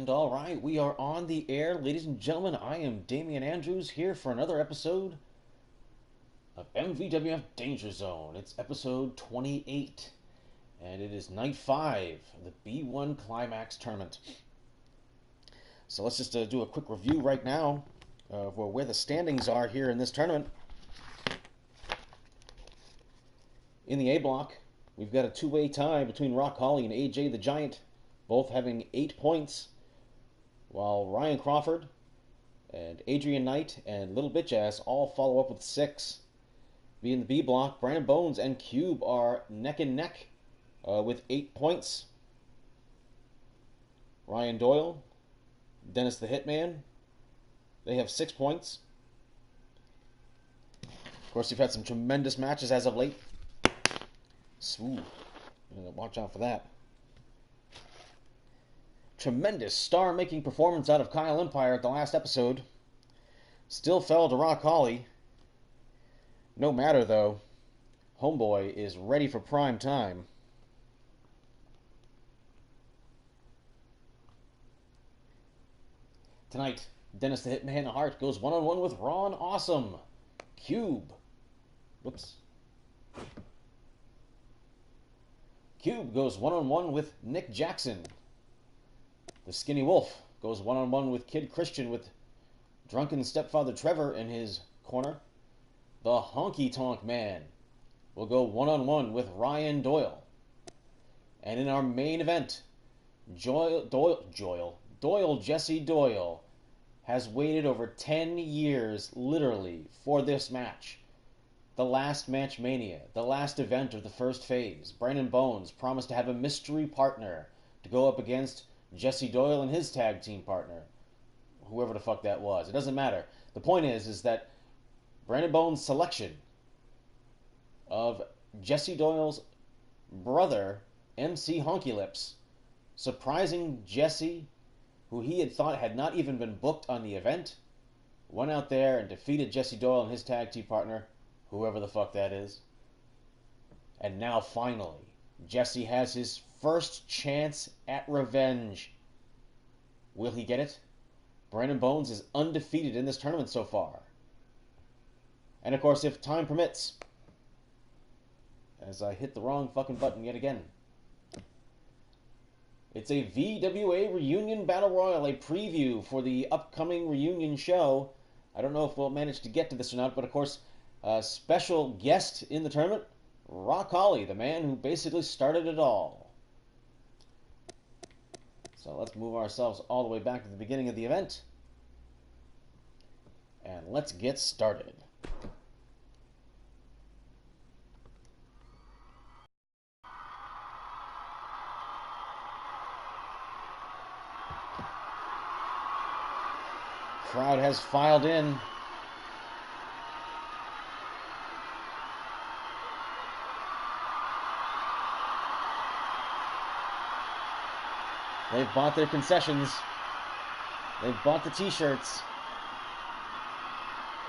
And all right, we are on the air, ladies and gentlemen. I am Damian Andrews here for another episode of MVWF Danger Zone. It's episode 28, and it is night 5 of the B1 Climax tournament. So let's just do a quick review right now of where the standings are here in this tournament. In the A block, we've got a two-way tie between Rock Holly and AJ the Giant, both having 8 points, while Ryan Crawford and Adrian Knight and Little Bitch Ass all follow up with 6. In the B block, Brandon Bones and Cube are neck and neck with 8 points. Ryan Doyle, Dennis the Hitman, they have 6 points. Of course, you've had some tremendous matches as of late. Ooh, watch out for that. Tremendous star-making performance out of Kyle Empire at the last episode. Still fell to Rock Holly. No matter, though. Homeboy is ready for prime time. Tonight, Dennis the Hitman Hart goes one-on-one with Ron Awesome. Cube. Whoops. Cube goes one-on-one with Nick Jackson. The Skinny Wolf goes one-on-one with Kid Christian with drunken stepfather Trevor in his corner. The Honky Tonk Man will go one-on-one with Ryan Doyle. And in our main event, Doyle Jesse Doyle has waited over 10 years, literally, for this match. The last Match Mania, the last event of the first phase. Brandon Bones promised to have a mystery partner to go up against Jesse Doyle and his tag team partner. Whoever the fuck that was. It doesn't matter. The point is that Brandon Bones' selection of Jesse Doyle's brother, MC Honky Lips, surprising Jesse, who he had thought had not even been booked on the event, went out there and defeated Jesse Doyle and his tag team partner, whoever the fuck that is. And now finally, Jesse has his first chance at revenge. Will he get it? Brandon Bones is undefeated in this tournament so far. And of course, if time permits, as I hit the wrong fucking button yet again, it's a VWA Reunion Battle Royal, a preview for the upcoming reunion show. I don't know if we'll manage to get to this or not, but of course, a special guest in the tournament, Rock Holly, the man who basically started it all. So let's move ourselves all the way back to the beginning of the event. And let's get started. Crowd has filed in. They've bought their concessions. They've bought the t-shirts.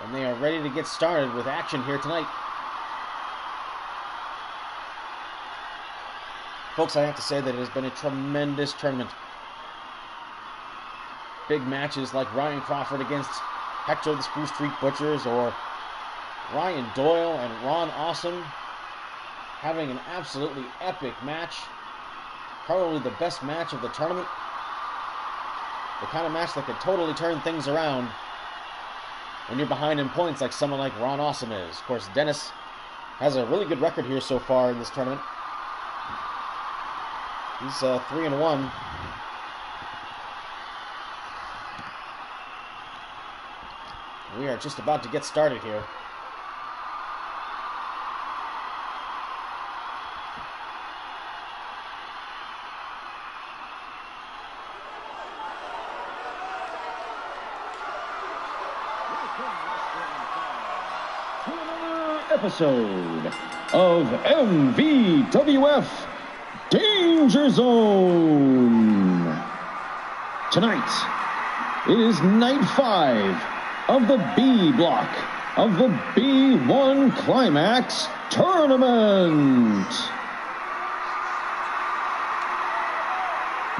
And they are ready to get started with action here tonight. Folks, I have to say that it has been a tremendous tournament. Big matches like Ryan Crawford against Hector the Spruce Street Butchers, or Ryan Doyle and Ron Awesome having an absolutely epic match. Probably the best match of the tournament. The kind of match that could totally turn things around when you're behind in points like someone like Ron Awesome is. Of course, Dennis has a really good record here so far in this tournament. He's 3-1. We are just about to get started here. Episode of MVWF Danger Zone. Tonight, it is night 5 of the B block of the B1 Climax Tournament.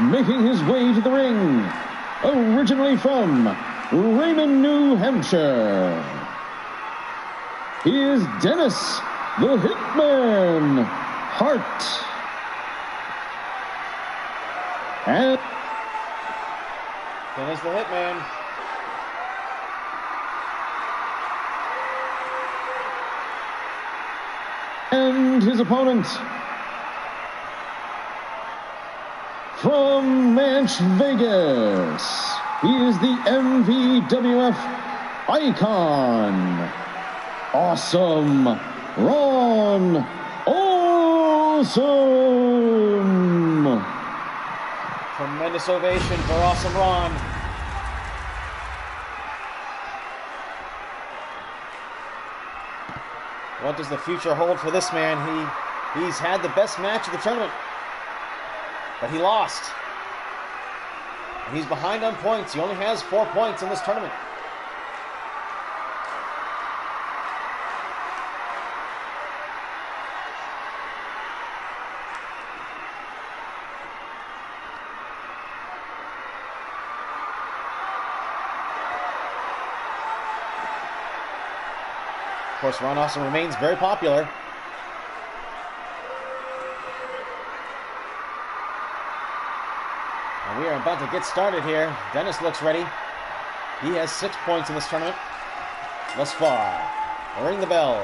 Making his way to the ring originally from Raymond, New Hampshire. He is Dennis the Hitman Hart. And Dennis the Hitman. And his opponent from Manch Vegas, he is the MVWF icon, Awesome Ron Awesome. Tremendous ovation for Awesome Ron. What does the future hold for this man? He's had the best match of the tournament, but he lost. And he's behind on points. He only has 4 points in this tournament. Of course, Ron Awesome remains very popular. And we are about to get started here. Dennis looks ready. He has 6 points in this tournament thus far. Ring the bell.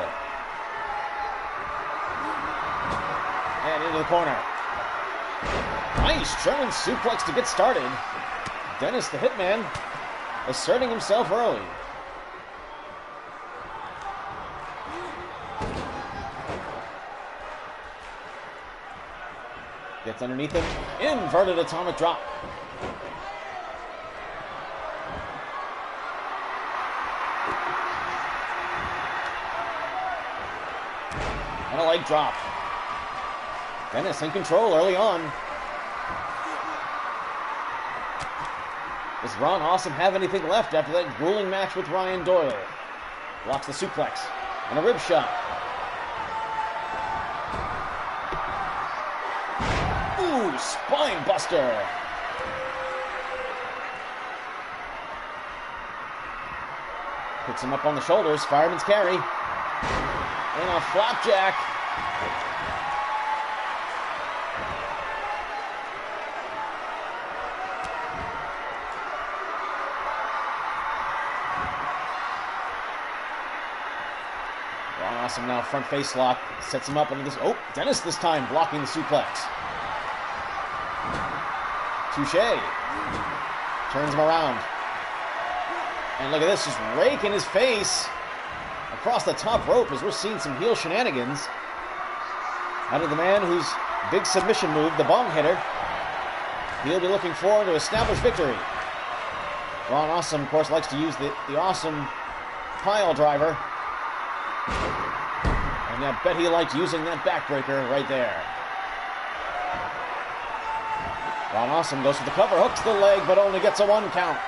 And into the corner. Nice German suplex to get started. Dennis the Hitman asserting himself early. Gets underneath him. Inverted atomic drop. And a leg drop. Dennis in control early on. Does Ron Awesome have anything left after that grueling match with Ryan Doyle? Blocks the suplex. And a rib shot. Spine buster. Picks him up on the shoulders. Fireman's carry. And a flapjack. Ron Awesome now front face lock. Sets him up into this. Oh, Dennis this time blocking the suplex. Touché. Turns him around. And look at this, just rake in his face across the top rope as we're seeing some heel shenanigans out of the man whose big submission move, the bong hitter. He'll be looking forward to establish victory. Ron Awesome, of course, likes to use the awesome pile driver. And I bet he liked using that backbreaker right there. Ron Awesome goes for the cover, hooks the leg, but only gets a 1 count.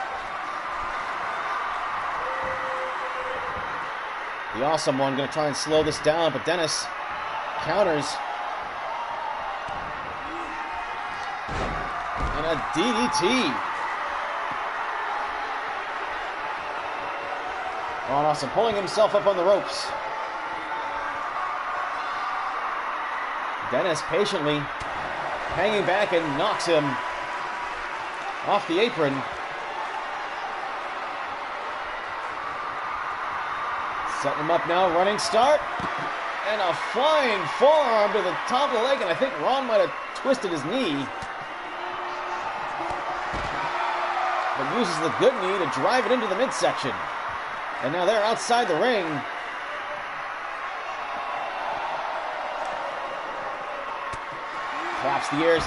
The Awesome One going to try and slow this down, but Dennis counters. And a DDT. Ron Awesome pulling himself up on the ropes. Dennis patiently hanging back and knocks him off the apron. Setting him up now, running start. And a flying forearm to the top of the leg, and I think Ron might have twisted his knee. But uses the good knee to drive it into the midsection. And now they're outside the ring. Claps the ears.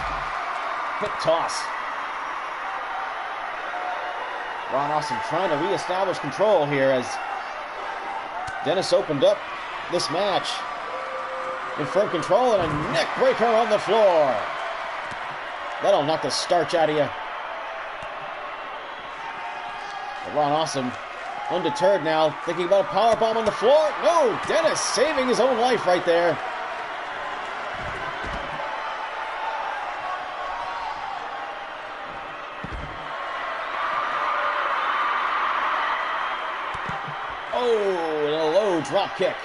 Hip toss. Ron Awesome trying to reestablish control here as Dennis opened up this match in firm control, and a neck breaker on the floor. That'll knock the starch out of you. But Ron Awesome, undeterred now, thinking about a powerbomb on the floor. No, Dennis saving his own life right there. Oh, and a low drop kick.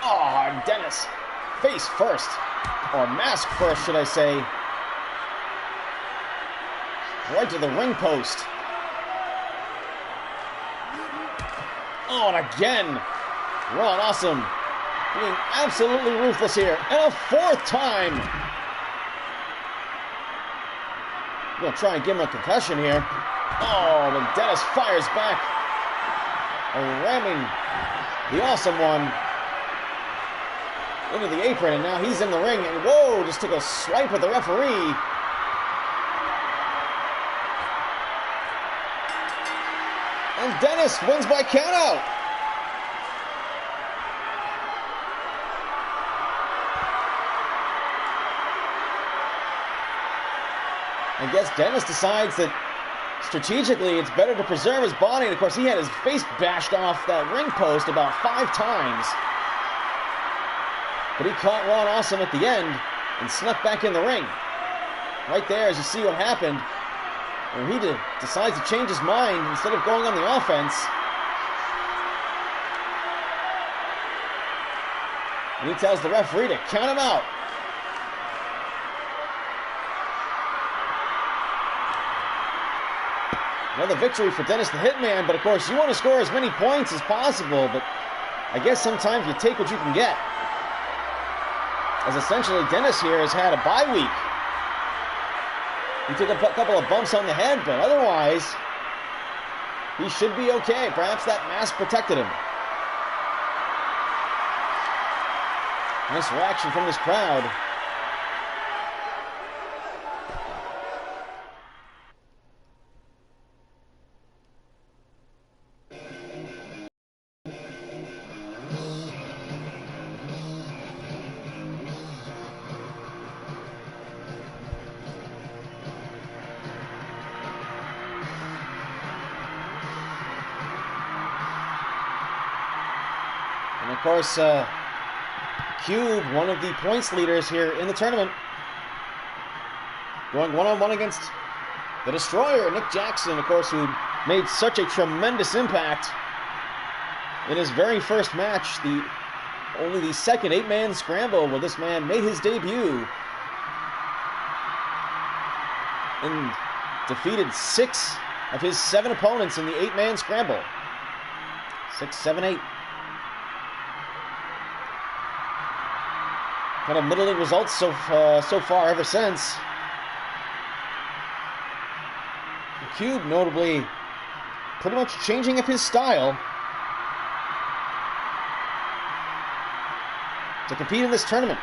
Oh, Dennis, face first, or mask first, should I say. Right to the ring post. Oh, and again, Ron Awesome being absolutely ruthless here. And a fourth time. I'm going to try and give him a concussion here. Oh, but Dennis fires back. Ramming the Awesome One into the apron, and now he's in the ring. And whoa, just took a swipe at the referee. And Dennis wins by countout. I guess Dennis decides that strategically it's better to preserve his body. And of course, he had his face bashed off that ring post about 5 times. But he caught Ron Awesome at the end and snuck back in the ring. Right there, as you see what happened, where he decides to change his mind instead of going on the offense. And he tells the referee to count him out. Another victory for Dennis the Hitman, but of course you want to score as many points as possible, but I guess sometimes you take what you can get. As essentially Dennis here has had a bye week. He took a couple of bumps on the head, but otherwise, he should be okay. Perhaps that mask protected him. Nice reaction from this crowd. And of course, Cube, one of the points leaders here in the tournament, going one-on-one against the Destroyer, Nick Jackson, of course, who made such a tremendous impact in his very first match, only the second 8-man scramble where this man made his debut and defeated 6 of his 7 opponents in the 8-man scramble. 6, 7, 8. Kind of middling results so far ever since. Cube notably pretty much changing up his style to compete in this tournament.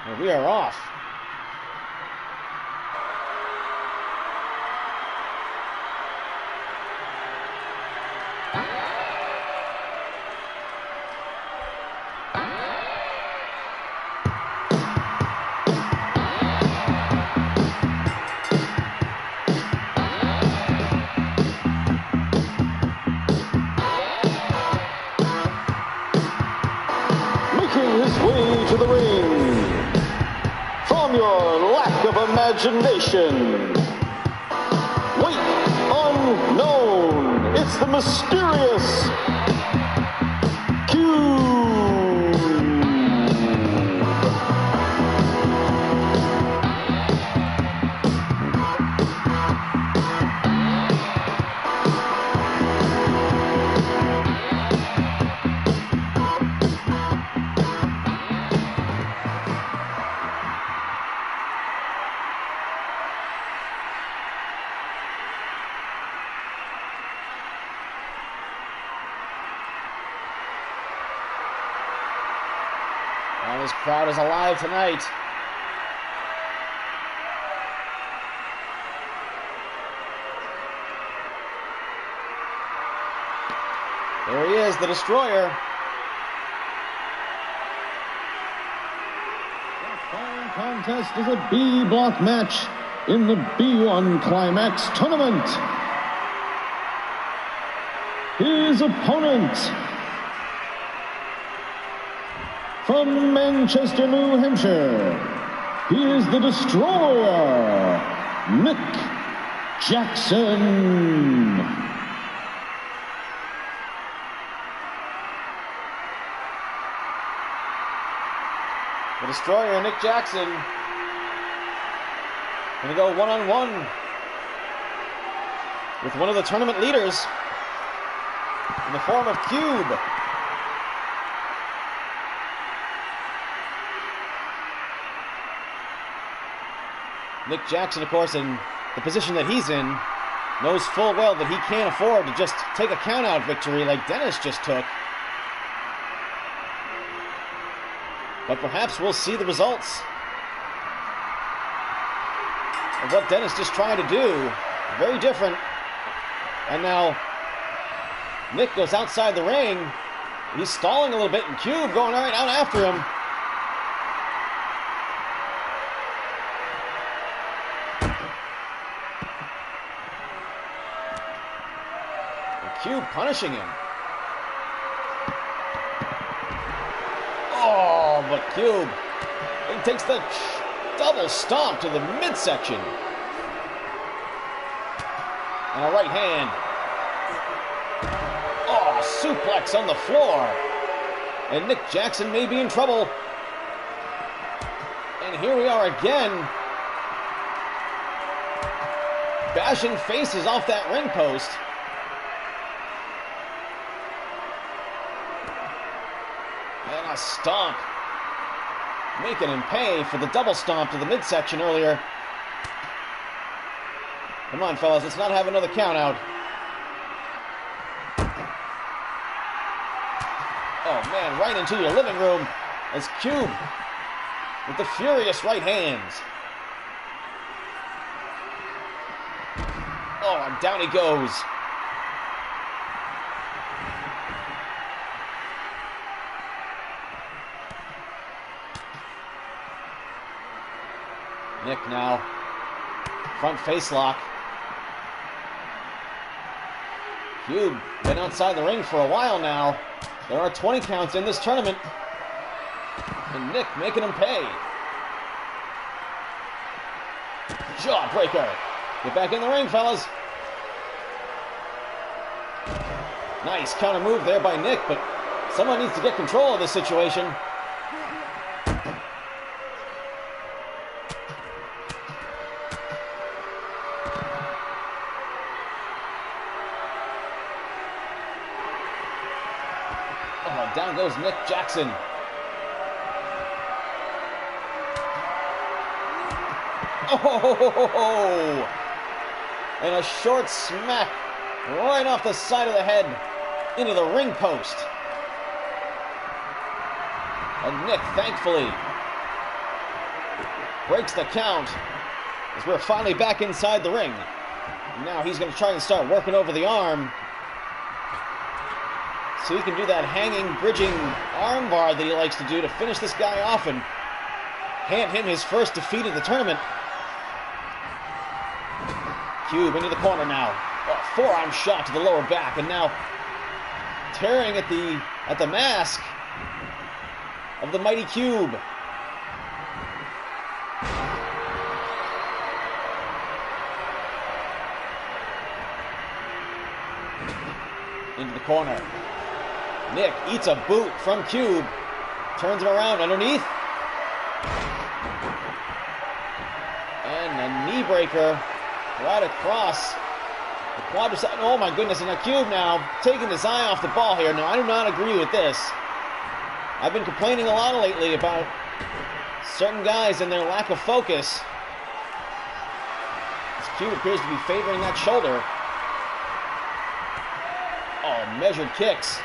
And we are off. Imagination. Weight unknown. It's the mysterious Cube. This crowd is alive tonight. There he is, the Destroyer. The following contest is a B block match in the B1 Climax tournament. His opponent, from Manchester, New Hampshire, he is the Destroyer, Nick Jackson. The Destroyer, Nick Jackson, going to go one-on-one with one of the tournament leaders in the form of Cube. Nick Jackson, of course, in the position that he's in, knows full well that he can't afford to just take a count-out victory like Dennis just took. But perhaps we'll see the results of what Dennis just tried to do. Very different. And now Nick goes outside the ring. He's stalling a little bit, and Cube going right out after him. Cube punishing him. Oh, but Cube, he takes the double stomp to the midsection. And a right hand. Oh, suplex on the floor. And Nick Jackson may be in trouble. And here we are again. Bashing faces off that ring post. And a stomp. Making him pay for the double stomp to the midsection earlier. Come on, fellas, let's not have another count out. Oh, man, right into your living room as Cube with the furious right hands. Oh, and down he goes. Nick now, front face lock. Cube been outside the ring for a while now. There are 20 counts in this tournament. And Nick making him pay. Jawbreaker. Get back in the ring, fellas. Nice counter move there by Nick, but someone needs to get control of this situation. Oh, down goes Nick Jackson. Oh! And a short smack right off the side of the head into the ring post. And Nick, thankfully, breaks the count as we're finally back inside the ring. And now he's going to try and start working over the arm so he can do that hanging, bridging arm bar that he likes to do to finish this guy off and hand him his first defeat of the tournament. Cube into the corner now. Oh, forearm shot to the lower back, and now tearing at the mask of the mighty Cube. Into the corner. Nick eats a boot from Cube. Turns him around underneath. And a knee breaker right across the quadricep. Oh my goodness, and a Cube now taking his eye off the ball here. Now, I do not agree with this. I've been complaining a lot lately about certain guys and their lack of focus. This Cube appears to be favoring that shoulder. Oh, measured kicks.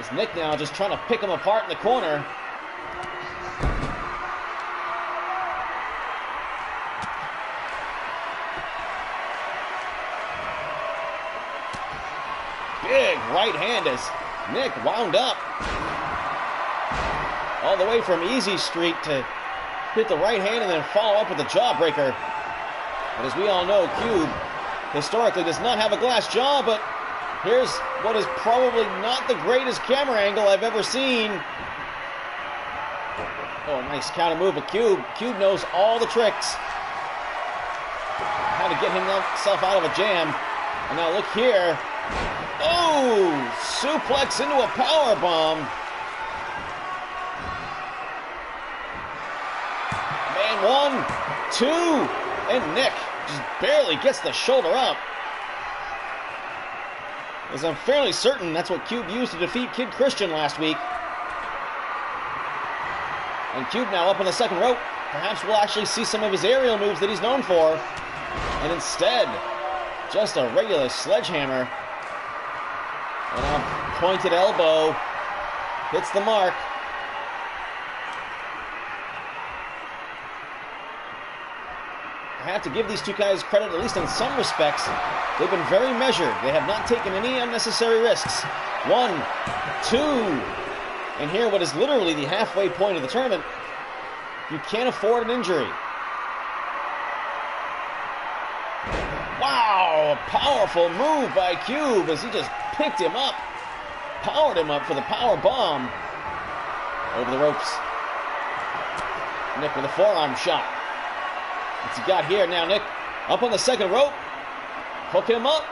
Is Nick now just trying to pick him apart in the corner. Big right hand as Nick wound up. All the way from Easy Street to hit the right hand and then follow up with the jawbreaker. But as we all know, Cube historically does not have a glass jaw, but here's what is probably not the greatest camera angle I've ever seen. Oh, nice counter move of Cube. Cube knows all the tricks. Had to get himself out of a jam. And now look here. Oh! Suplex into a power bomb. Man, 1, 2, and Nick just barely gets the shoulder up. As I'm fairly certain that's what Cube used to defeat Kid Christian last week. And Cube now up on the second rope. Perhaps we'll actually see some of his aerial moves that he's known for. And instead, just a regular sledgehammer. And a pointed elbow. Hits the mark. I have to give these two guys credit, at least in some respects. They've been very measured. They have not taken any unnecessary risks. 1, 2, and here what is literally the halfway point of the tournament. You can't afford an injury. Wow, a powerful move by Cube as he just picked him up, powered him up for the power bomb. Over the ropes. Nick with a forearm shot. What's he got here now, Nick? Up on the second rope. Hook him up.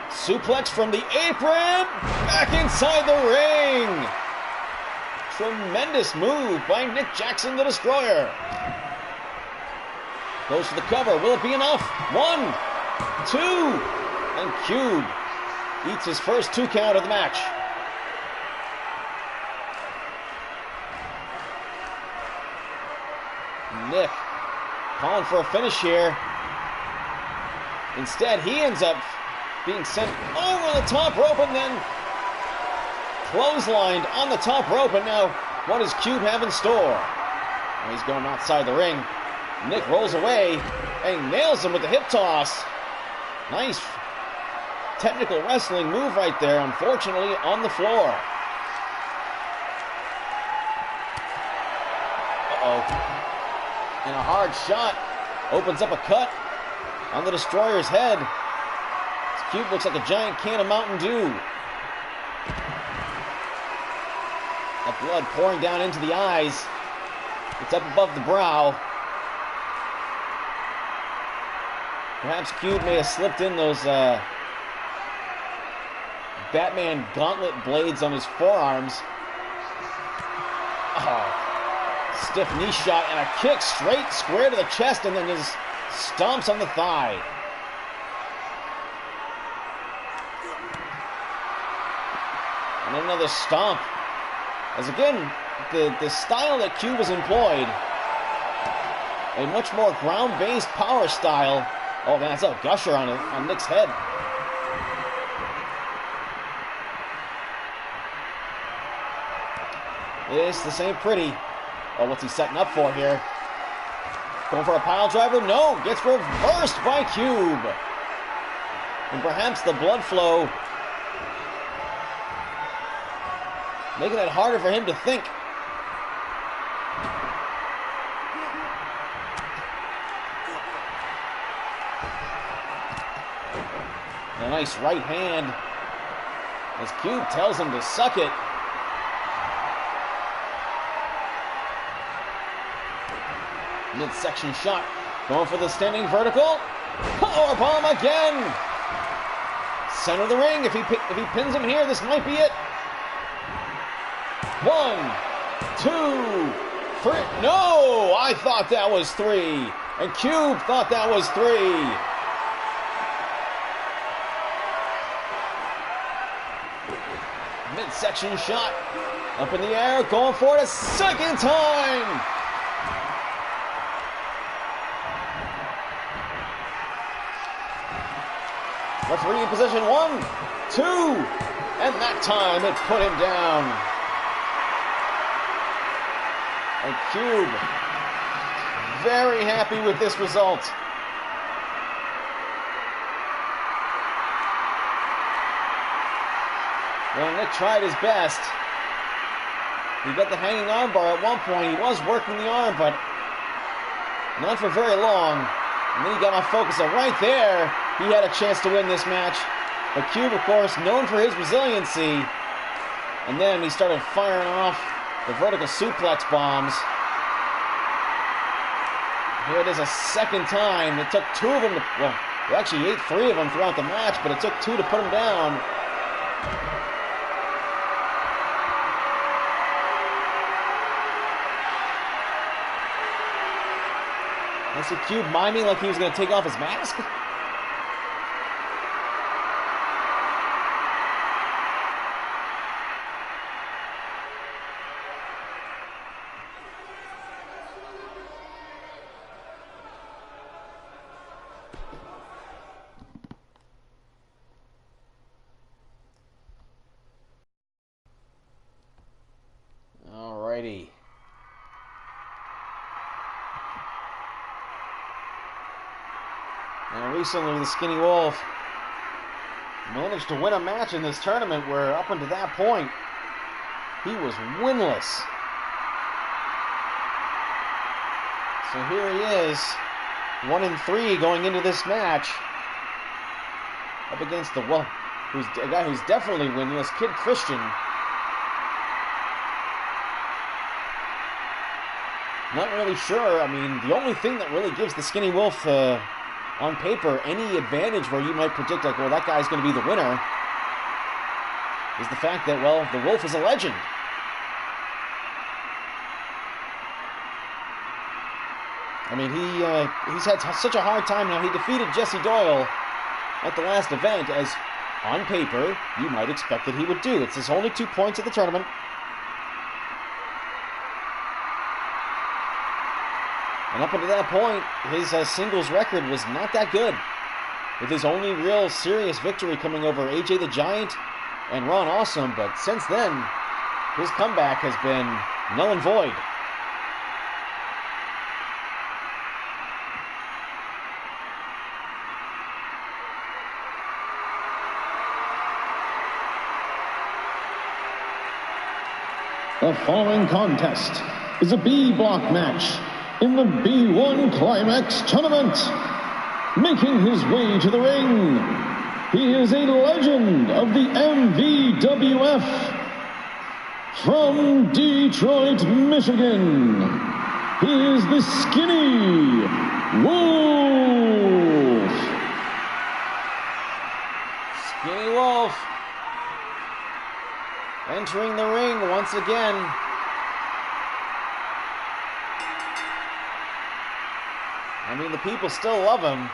Suplex from the apron. Back inside the ring. Tremendous move by Nick Jackson, the Destroyer. Goes for the cover. Will it be enough? 1, 2, and Cube eats his first 2 count of the match. Nick calling for a finish here. Instead, he ends up being sent over the top rope and then clotheslined on the top rope. And now, what does Cube have in store? Well, he's going outside the ring. Nick rolls away and nails him with the hip toss. Nice technical wrestling move right there, unfortunately on the floor. Uh-oh. And a hard shot opens up a cut on the Destroyer's head. This Cube looks like a giant can of Mountain Dew. That blood pouring down into the eyes. It's up above the brow. Perhaps Cube may have slipped in those Batman gauntlet blades on his forearms. Oh. Stiff knee shot and a kick straight square to the chest and then just stomps on the thigh. And another stomp. As again, the style that Cube has employed, a much more ground-based power style. Oh man, that's a gusher on Nick's head. This ain't pretty. Oh, what's he setting up for here? Going for a pile driver? No, gets reversed by Cube. And perhaps the blood flow making it harder for him to think. And a nice right hand as Cube tells him to suck it. Midsection shot. Going for the standing vertical. Powerbomb again. Center of the ring. If he pins him here, this might be it. 1, 2, 3. No! I thought that was 3. And Cube thought that was 3. Midsection shot. Up in the air. Going for it a second time. Referee in position. 1, 2, and that time it put him down. And Cube very happy with this result. Well, Nick tried his best. He got the hanging armbar at one point. He was working the arm, but not for very long. And then he got my focus, and right there, he had a chance to win this match. But Cube, of course, known for his resiliency. And then he started firing off the vertical suplex bombs. Here it is a second time. It took two of them to, well, they actually ate three of them throughout the match, but it took two to put him down. I see Cube miming like he was going to take off his mask. Alrighty. Now recently the Skinny Wolf managed to win a match in this tournament where up until that point he was winless. So here he is, 1-3 going into this match, up against the, well, who's a guy who's definitely winless, Kid Christian. Not really sure. I mean, the only thing that really gives the Skinny Wolf on paper any advantage where you might predict, like, well, that guy's going to be the winner, is the fact that, well, the Wolf is a legend. I mean, he's had such a hard time now. He defeated Jesse Doyle at the last event, as on paper you might expect that he would do. It's his only 2 points at the tournament. And up until that point, his singles record was not that good, with his only real serious victory coming over AJ the Giant and Ron Awesome. But since then, his comeback has been null and void. The following contest is a B block match in the B1 Climax tournament. Making his way to the ring, he is a legend of the MVWF from Detroit, Michigan. He is the Skinny Wolf. Skinny Wolf entering the ring once again. I mean, the people still love him,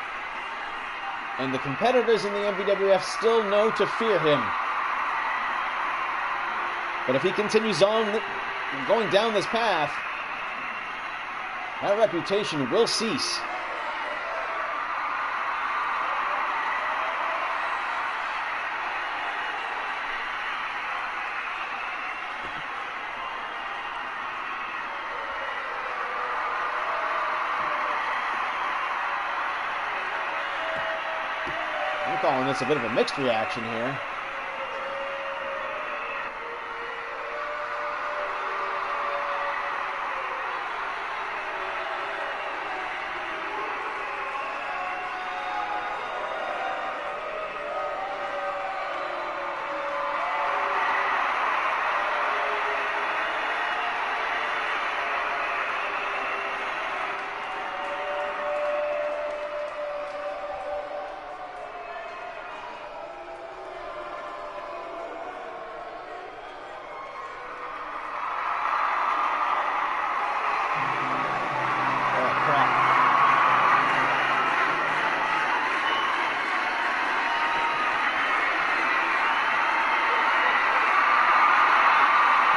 and the competitors in the MVWF still know to fear him. But if he continues on going down this path, that reputation will cease. I'm calling this a bit of a mixed reaction here.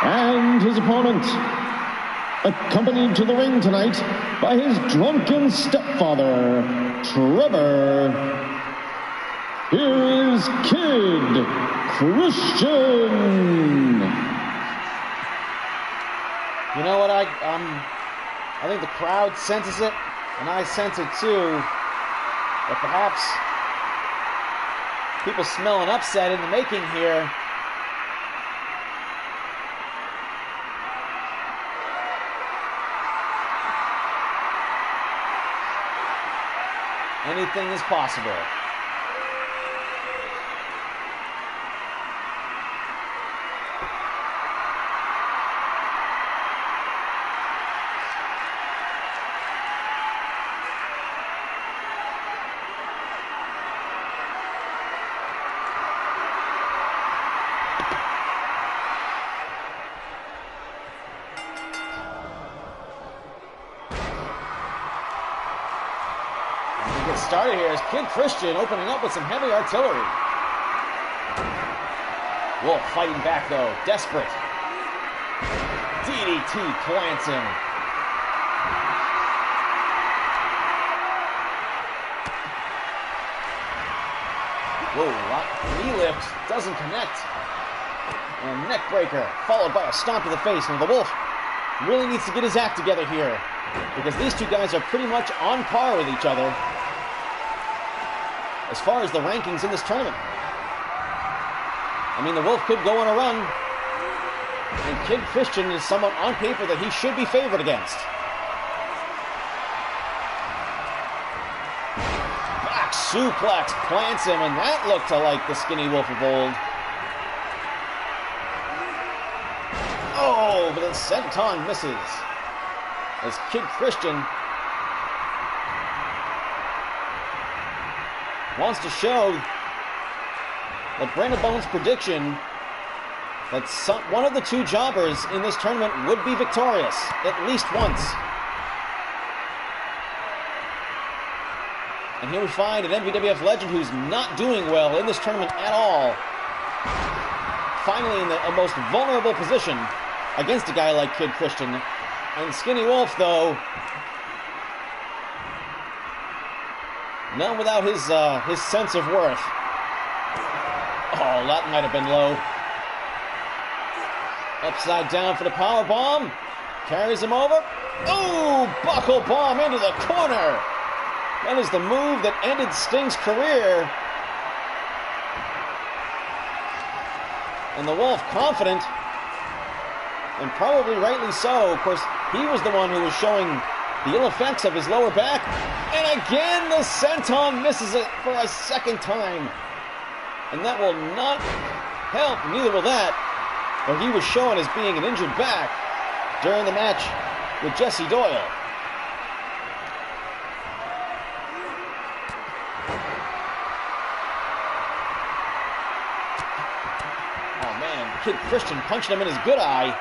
And his opponent, accompanied to the ring tonight by his drunken stepfather, Trevor. Here is Kid Christian. You know what? I think the crowd senses it, and I sense it too. But perhaps people smell an upset in the making here. Anything is possible. get started here as Kid Christian opening up with some heavy artillery. Wolf fighting back though, desperate. DDT plants him. Whoa, knee lift doesn't connect. And neck breaker, followed by a stomp to the face. Now the Wolf really needs to get his act together here, because these two guys are pretty much on par with each other as far as the rankings in this tournament. I mean, the Wolf could go on a run, and Kid Christian is someone on paper that he should be favored against. Back suplex plants him, and that looked like the Skinny Wolf of old. Oh, but the senton misses as Kid Christian wants to show that Brandon Bone's prediction that one of the two jobbers in this tournament would be victorious at least once. And here we find an MVWF legend who's not doing well in this tournament at all, finally in the most vulnerable position against a guy like Kid Christian. And Skinny Wolf, though, not without his sense of worth. Oh, that might have been low. Upside down for the power bomb. Carries him over. Oh, buckle bomb into the corner. That is the move that ended Sting's career. And the Wolf confident, and probably rightly so. Of course, he was the one who was showing the ill effects of his lower back. And again, the senton misses it for a second time. And that will not help, neither will that. But he was shown as being an injured back during the match with Jesse Doyle. Oh man, Kid Christian punched him in his good eye.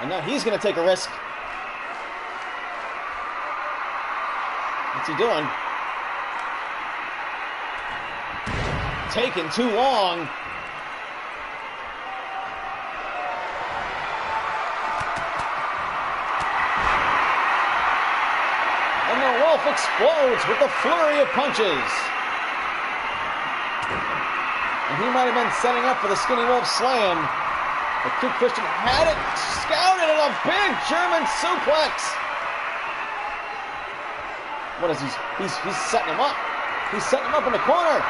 And now he's going to take a risk. What's he doing? Taking too long. And the Wolf explodes with a flurry of punches. And he might have been setting up for the Skinny Wolf slam. But Kid Christian had it scouted, and a big German suplex. What is he? He's setting him up. He's setting him up in the corner.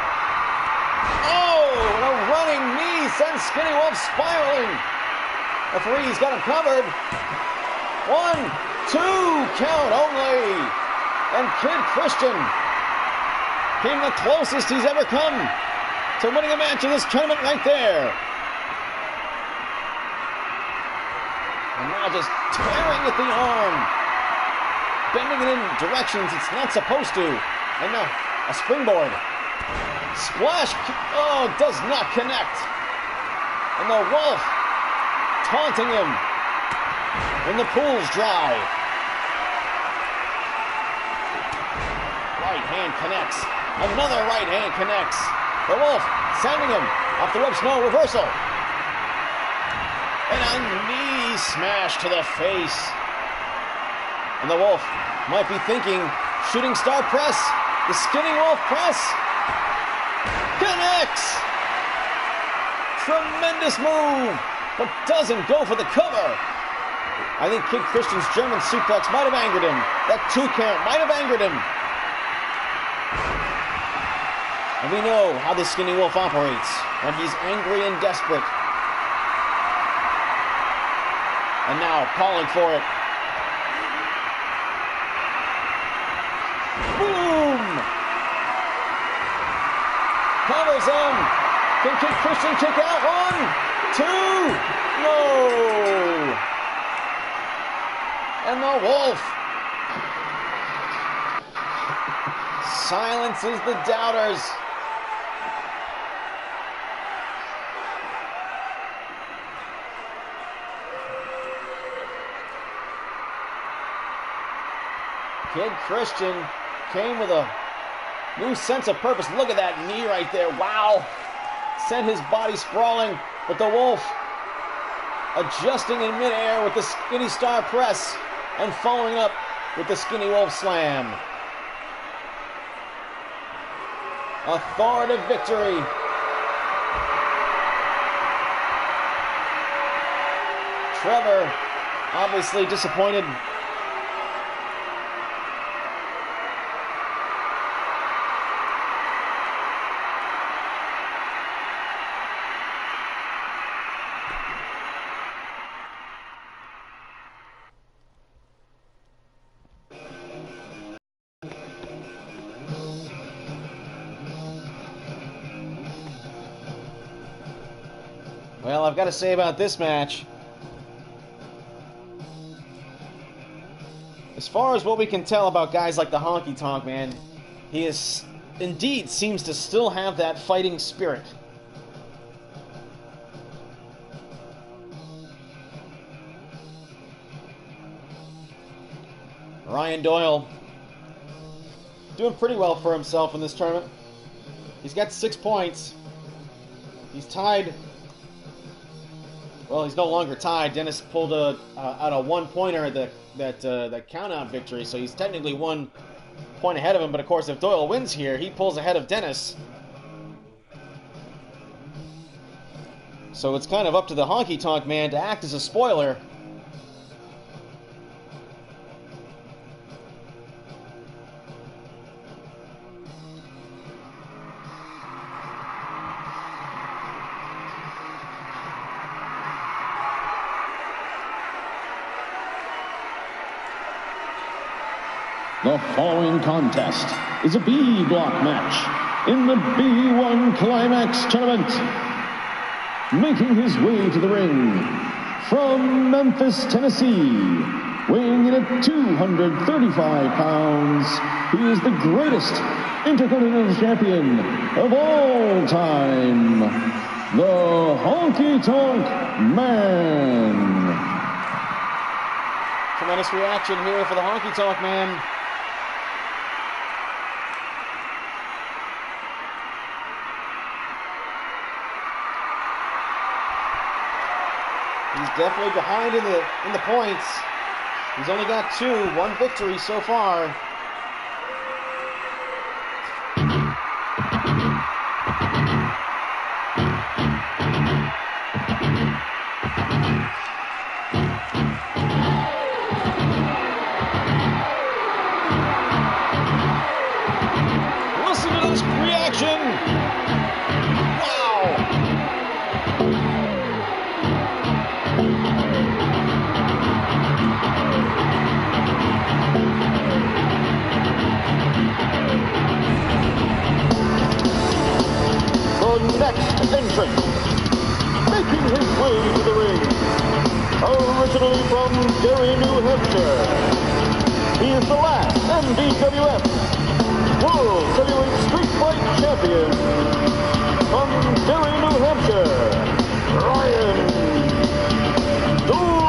Oh, and a running knee sends Skinny Wolf spiraling. Referee's got him covered. 1, 2 count only. And Kid Christian came the closest he's ever come to winning a match in this tournament right there. And now just tearing at the arm. Bending it in directions it's not supposed to. And now a springboard. Splash. Oh, does not connect. And the Wolf taunting him when the pool's dry. Right hand connects. Another right hand connects. The Wolf sending him off the ropes. No, reversal. And a knee smash to the face. And the Wolf might be thinking, shooting star press. The Skinny Wolf press. Connects. Tremendous move, but doesn't go for the cover. I think Kid Christian's German suplex might have angered him. That 2 count might have angered him. And we know how the Skinny Wolf operates when he's angry and desperate. And now calling for it. Boom! Covers him. Can Kid Christian kick out? 1, 2, no! And the Wolf silences the doubters. Kid Christian came with a new sense of purpose. Look at that knee right there. Wow. Sent his body sprawling, but the Wolf adjusting in midair with the Skinny Star Press and following up with the Skinny Wolf Slam. Authoritative victory. Trevor obviously disappointed. Well, I've got to say about this match, as far as what we can tell about guys like the Honky Tonk Man, he is indeed seems to still have that fighting spirit. Ryan Doyle doing pretty well for himself in this tournament. He's got 6 points. He's tied. Well, he's no longer tied. Dennis pulled out a one-pointer that count-out victory, so he's technically 1 point ahead of him. But of course, if Doyle wins here, he pulls ahead of Dennis. So it's kind of up to the Honky Tonk Man to act as a spoiler. The following contest is a B block match in the B1 Climax tournament. Making his way to the ring from Memphis, Tennessee, weighing in at 235 pounds, he is the greatest Intercontinental Champion of all time, the Honky Tonk Man. Tremendous reaction here for the Honky Tonk Man. He's definitely behind in the points. He's only got 1 victory so far. Listen to this reaction. Wow. The next entrant, making his way to the ring, originally from Derry, New Hampshire, he is the last MVWF World Heavyweight Street Fight Champion from Derry, New Hampshire, Ryan Doyle.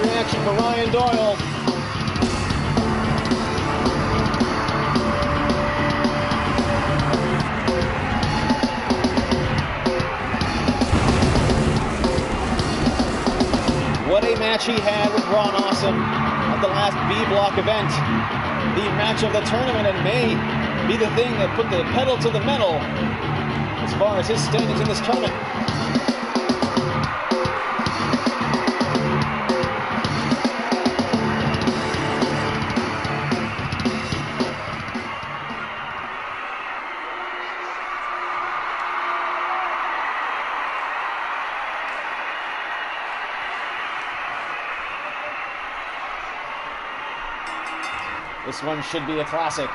Reaction for Ryan Doyle. What a match he had with Ron Awesome at the last B Block event. The match of the tournament, and may be the thing that put the pedal to the metal as far as his standings in this tournament. This one should be a classic.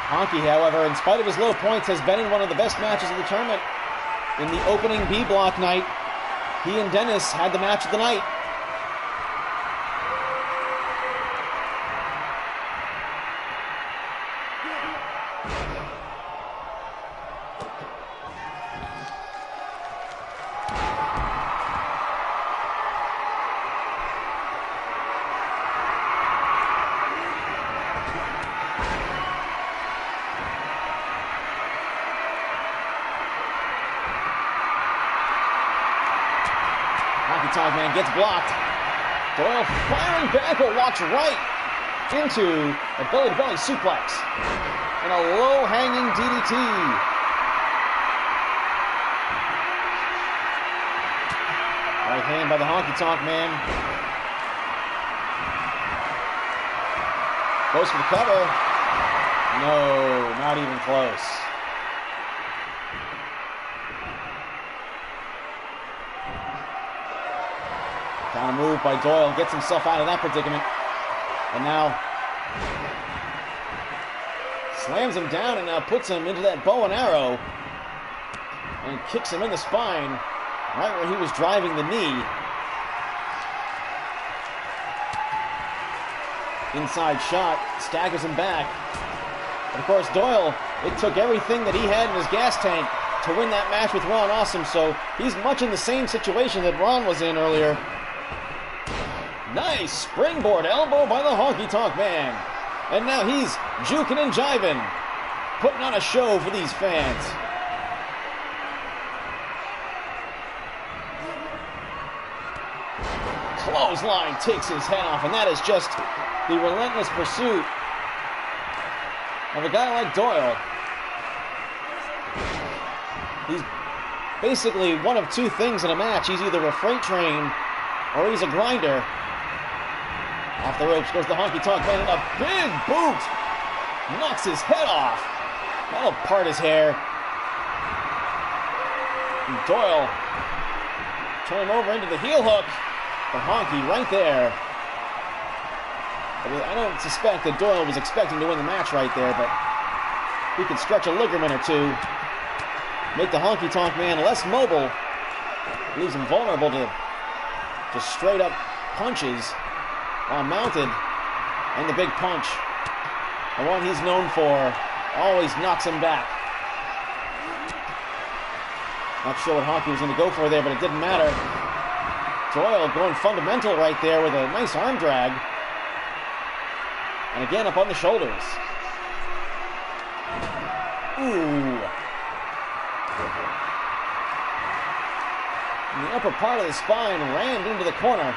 Honky, however, in spite of his low points, has been in one of the best matches of the tournament. In the opening B block night, he and Dennis had the match of the night. honky-tonk man gets blocked. Doyle firing back, but walks right into a belly-to-belly suplex. And a low-hanging DDT. Right hand by the honky-tonk man. Goes for the cover. No, not even close. Counter move by Doyle, gets himself out of that predicament. And now slams him down and now puts him into that bow and arrow and kicks him in the spine right where he was driving the knee. Inside shot, staggers him back. But of course, Doyle, it took everything that he had in his gas tank to win that match with Ron Awesome, so he's much in the same situation that Ron was in earlier. Nice springboard elbow by the honky-tonk man. And now he's juking and jiving, putting on a show for these fans. Clothesline takes his head off, and that is just the relentless pursuit of a guy like Doyle. He's basically one of two things in a match. He's either a freight train or he's a grinder. Off the ropes goes the honky-tonk man, and a big boot knocks his head off. That'll part his hair. And Doyle turn over into the heel hook. The honky right there. I don't suspect that Doyle was expecting to win the match right there, but he could stretch a ligament or two, make the honky-tonk man less mobile, leaves him vulnerable to just straight up punches while mounted, and the big punch, the one he's known for, always knocks him back. Not sure what Honky was going to go for there, but it didn't matter. Doyle going fundamental right there with a nice arm drag. And again, up on the shoulders. Ooh. And the upper part of the spine rammed into the corner.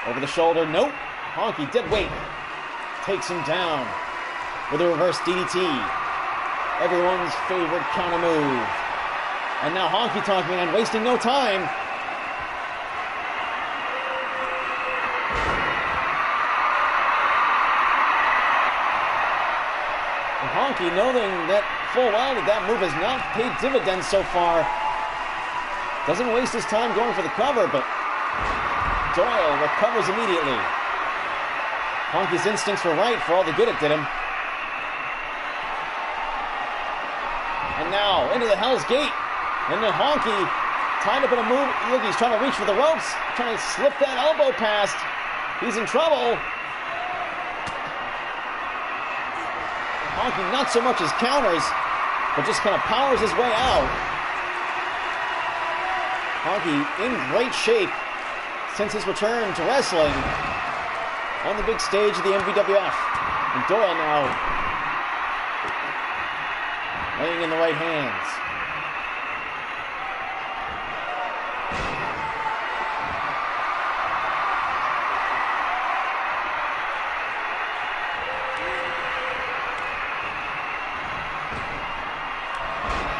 Over the shoulder, nope. Honky dead weight. Takes him down with a reverse DDT. Everyone's favorite counter move. And now Honky Tonk Man wasting no time. And Honky, knowing that full well that move has not paid dividends so far, doesn't waste his time going for the cover, but Doyle recovers immediately. Honky's instincts were right for all the good it did him. And now into the Hell's Gate. And then Honky tied up in a move. Look, he's trying to reach for the ropes, trying to slip that elbow past. He's in trouble. Honky not so much as counters, but just kind of powers his way out. Honky in great shape since his return to wrestling on the big stage of the MVWF. And Doyle now laying in the right hands.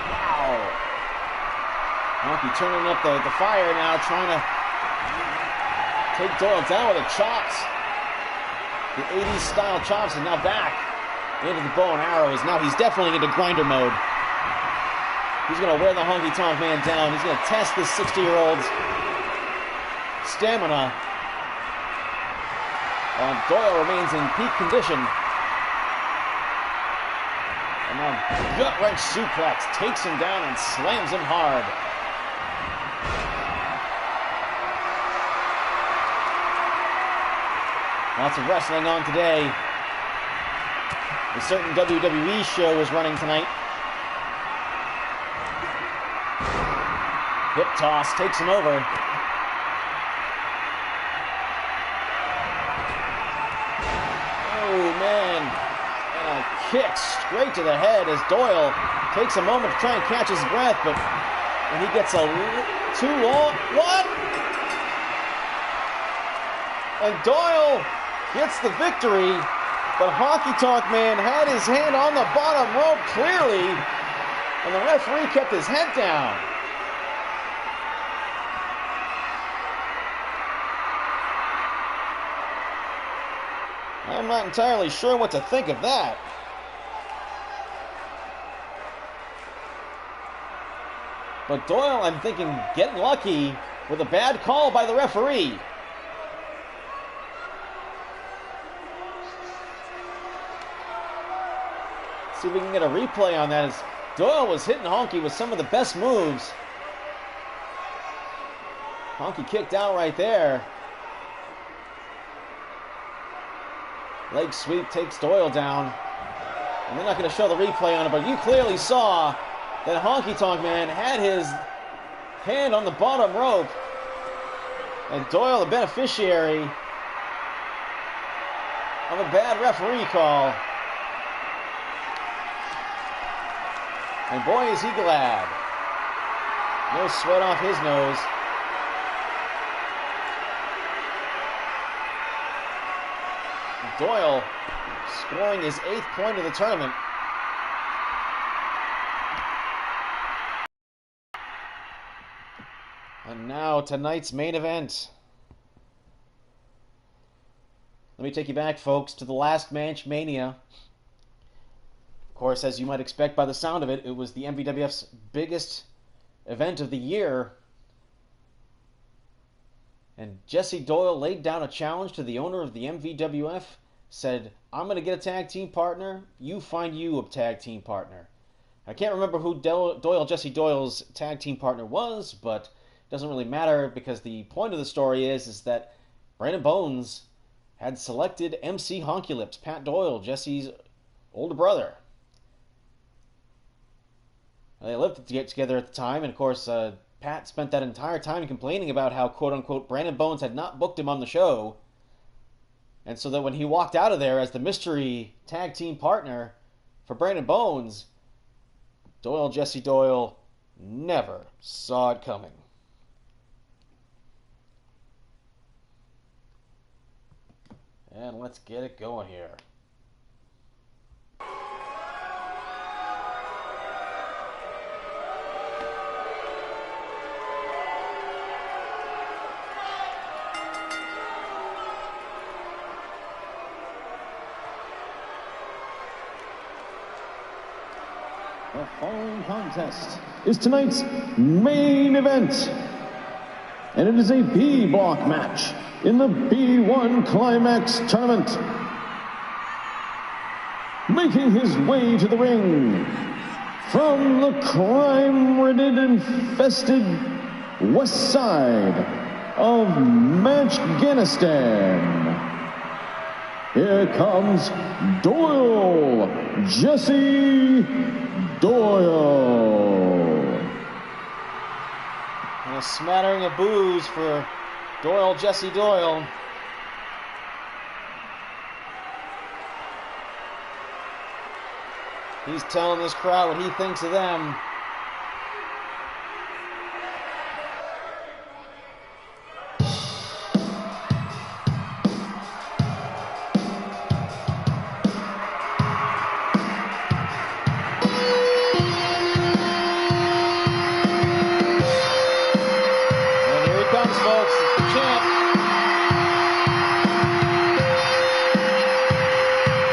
Wow. Honky turning up the fire now, trying to take Doyle down with the chops. The 80s style chops, and now back into the bow and arrows. Now he's definitely into grinder mode. He's going to wear the Honky Tonk Man down. He's going to test this 60-year-old's stamina. Doyle remains in peak condition. And now gut-wrench suplex takes him down and slams him hard. Lots of wrestling on today. A certain WWE show is running tonight. Hip toss takes him over. Oh, man. And a kick straight to the head as Doyle takes a moment to try and catch his breath, but when he gets a too long... What? And Doyle gets the victory, but Honky Tonk Man had his hand on the bottom rope clearly, and the referee kept his head down. I'm not entirely sure what to think of that. But Doyle, I'm thinking, getting lucky with a bad call by the referee. See if we can get a replay on that, as Doyle was hitting Honky with some of the best moves. Honky kicked out right there. Leg sweep takes Doyle down. And they're not going to show the replay on it, but you clearly saw that Honky Tonk Man had his hand on the bottom rope. And Doyle, the beneficiary of a bad referee call. And boy, is he glad. No sweat off his nose. Doyle scoring his 8th point of the tournament. And now tonight's main event. Let me take you back, folks, to the last Match Mania. Of course, as you might expect by the sound of it, it was the MVWF's biggest event of the year. And Jesse Doyle laid down a challenge to the owner of the MVWF, said, I'm going to get a tag team partner, you find you a tag team partner. I can't remember who Jesse Doyle's tag team partner was, but it doesn't really matter, because the point of the story is that Brandon Bones had selected MC Honky Lips, Pat Doyle, Jesse's older brother. They lived together at the time, and of course, Pat spent that entire time complaining about how, quote-unquote, Brandon Bones had not booked him on the show. And so that when he walked out of there as the mystery tag team partner for Brandon Bones, Jesse Doyle never saw it coming. And let's get it going here. The following contest is tonight's main event, and it is a B block match in the B1 Climax tournament. Making his way to the ring from the crime-ridden, infested west side of Matchganistan, here comes Jesse Doyle. And a smattering of boos for Jesse Doyle. He's telling this crowd what he thinks of them.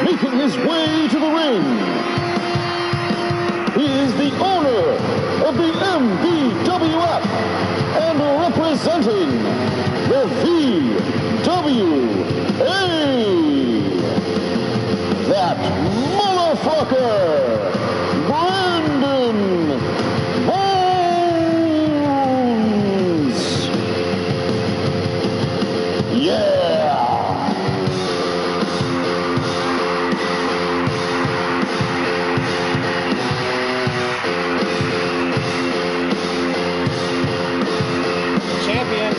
Making his way to the ring, he is the owner of the MVWF and representing the VWA, that motherfucker, Brandon Bones. Yeah. Champion.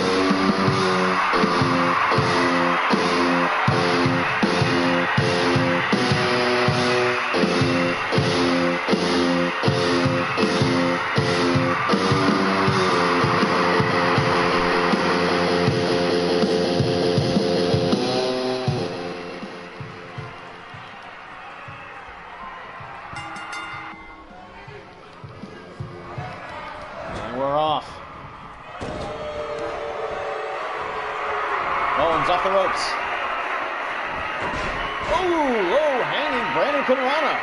the ropes. Oh, low hanging Brandon Canarana.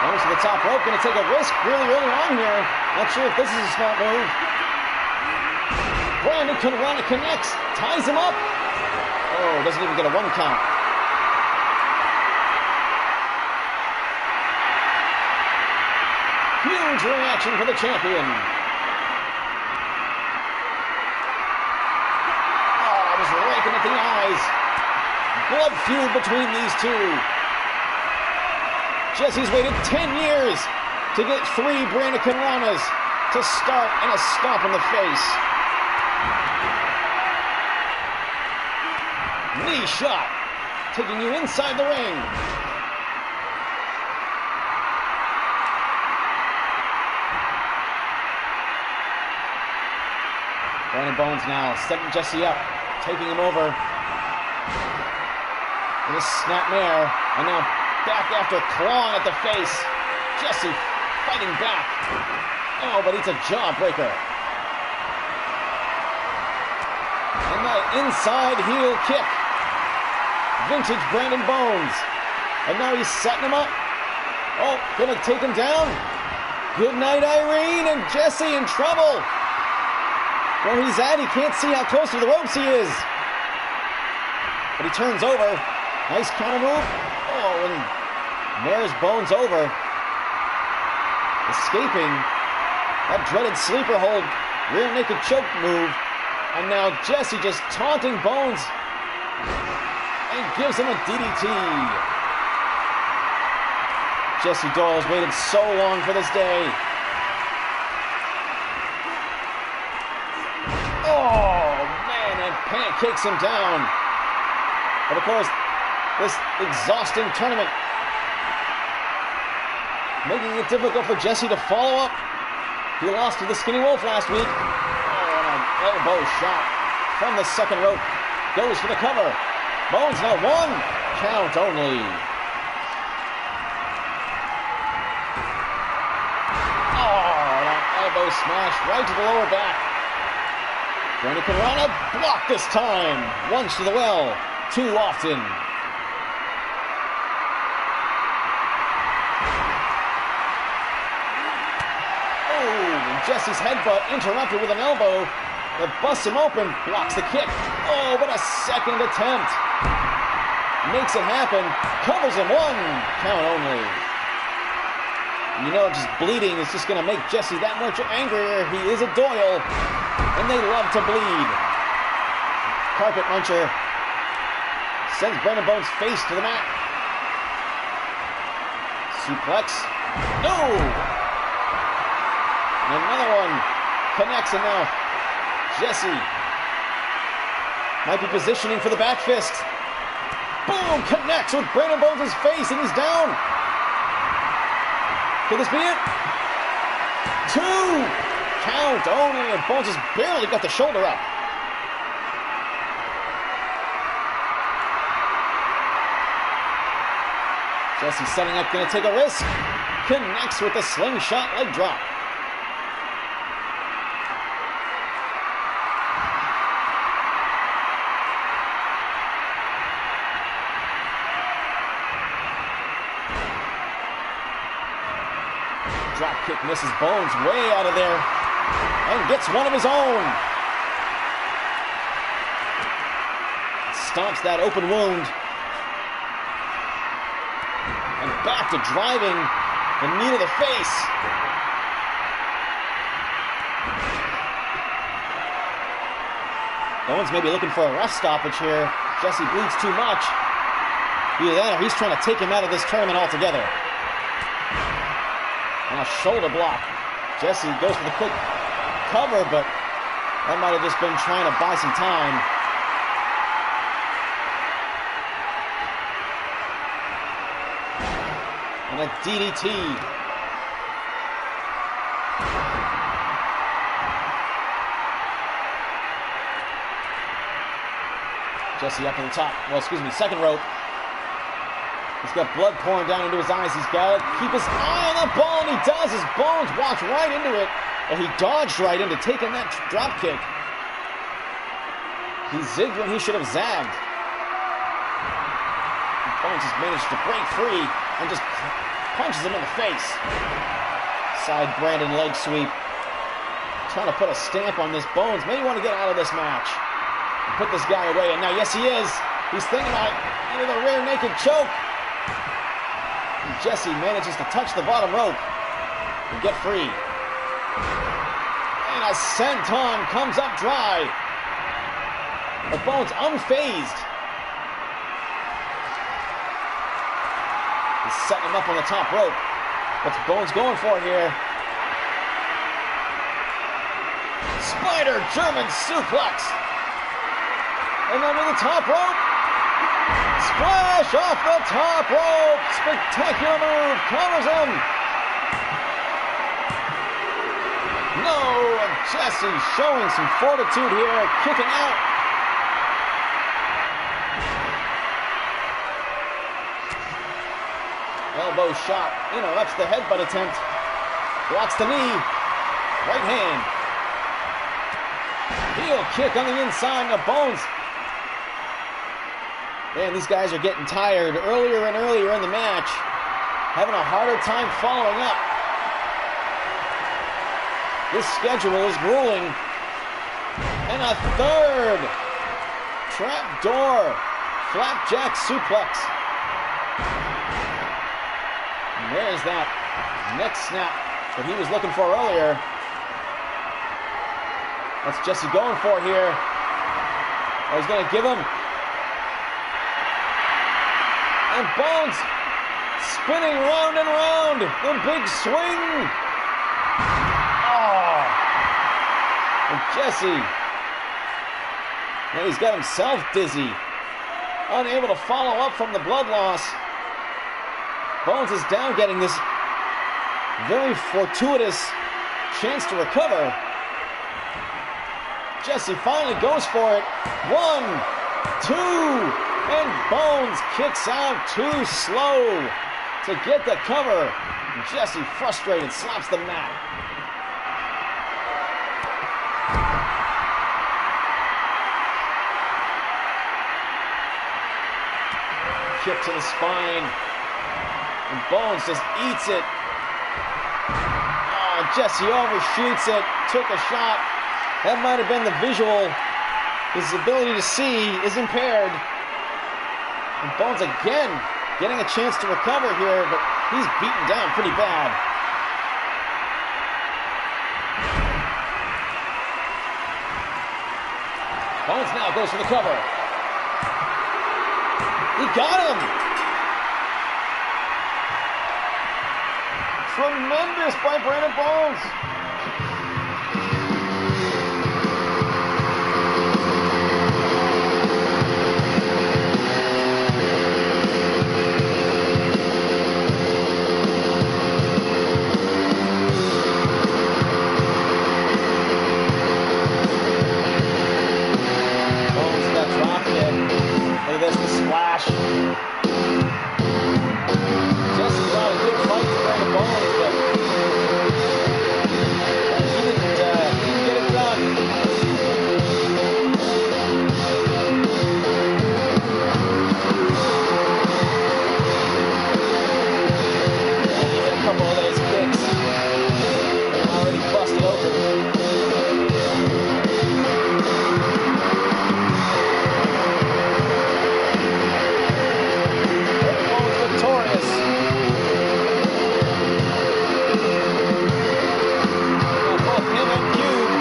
Goes to the top rope, going to take a risk really early on here. Not sure if this is a smart move. Brandon Canarana connects, ties him up. Oh, doesn't even get a 1 count. Huge reaction for the champion. Oh, I was raking at the eyes. Blood feud between these two. Jesse's waited 10 years to get 3 Brandon Canaranas to start and a stomp in the face. Knee shot, taking you inside the ring. Brandon Bones now setting Jesse up, taking him over. With a snapmare, and now back after clawing at the face. Jesse fighting back. Oh, but it's a jawbreaker. And that inside heel kick. Vintage Brandon Bones. And now he's setting him up. Oh, gonna take him down. Good night, Irene, and Jesse in trouble. Where he's at, he can't see how close to the ropes he is. But he turns over. Nice counter move. Oh, and nares Bones over. Escaping that dreaded sleeper hold. Rear naked choke move. And now Jesse just taunting Bones. And gives him a DDT. Jesse Doyle's waited so long for this day. Oh, man, and pancakes him down. But of course, this exhausting tournament making it difficult for Jesse to follow up. He lost to the Skinny Wolf last week. Oh, and an elbow shot from the second rope. Goes for the cover. Bones now 1 count only. Oh, that elbow smash right to the lower back. Brandon Canarana blocked this time. Once to the well, too often. Jesse's headbutt interrupted with an elbow that busts him open, blocks the kick. Oh, but a second attempt. Makes it happen, covers him 1 count only. You know, just bleeding is just going to make Jesse that much angrier. He is a Doyle, and they love to bleed. Carpet muncher sends Brandon Bones' face to the mat. Suplex. No! And another one connects, and now Jesse might be positioning for the back fist. Boom! Connects with Brandon Bones' face, and he's down. Could this be it? 2 count only, and Bones has barely got the shoulder up. Jesse setting up, gonna take a risk. Connects with the slingshot leg drop. Drop kick misses Bones way out of there and gets one of his own. Stomps that open wound. And back to driving the knee to the face. Bones may be looking for a rest stoppage here. Jesse bleeds too much. Either that or he's trying to take him out of this tournament altogether. And a shoulder block. Jesse goes for the quick cover, but that might have just been trying to buy some time. And a DDT. Jesse up on the top. Well, excuse me, second rope. He's got blood pouring down into his eyes. He's got to keep his eye on that ball, and he does. His Bones walked right into it. Well, he dodged right into taking that drop kick. He zigged when he should have zagged. Bones has managed to break free and just punches him in the face. Side Brandon leg sweep. Trying to put a stamp on this. Bones may want to get out of this match. Put this guy away, and now, yes, he is. He's thinking about into the rear naked choke. And Jesse manages to touch the bottom rope and get free. And a senton comes up dry. But Bones unfazed. He's setting him up on the top rope. What's Bones going for here? Spider German suplex. And under the top rope. Splash off the top rope. Spectacular move. Covers him. No. And Jesse showing some fortitude here. Kicking out. Elbow shot. Interrupts the headbutt attempt. Blocks the knee. Right hand. Heel kick on the inside of Bones. Man, these guys are getting tired earlier and earlier in the match. Having a harder time following up. This schedule is grueling. And a third. Trapdoor. Flapjack suplex. And there's that neck snap that he was looking for earlier. What's Jesse going for here? Oh, he's going to give him. And Bones spinning round and round. The big swing. Oh. And Jesse. Man, he's got himself dizzy. Unable to follow up from the blood loss. Bones is down, getting this very fortuitous chance to recover. Jesse finally goes for it. 1, 2, and Bones kicks out too slow to get the cover. Jesse, frustrated, slaps the mat. Kick to the spine. And Bones just eats it. Oh, Jesse overshoots it. Took a shot. That might have been the visual. His ability to see is impaired. And Bones again getting a chance to recover here, but he's beaten down pretty bad. Bones now goes for the cover. He got him! Tremendous by Brandon Bones! Bones got dropped in. Look at this, the splash. Jesse got a good fight to Brandon Bones, but he didn't get it done. He hit a couple of those kicks. They're already busted open. Victorious. Both him and Cube.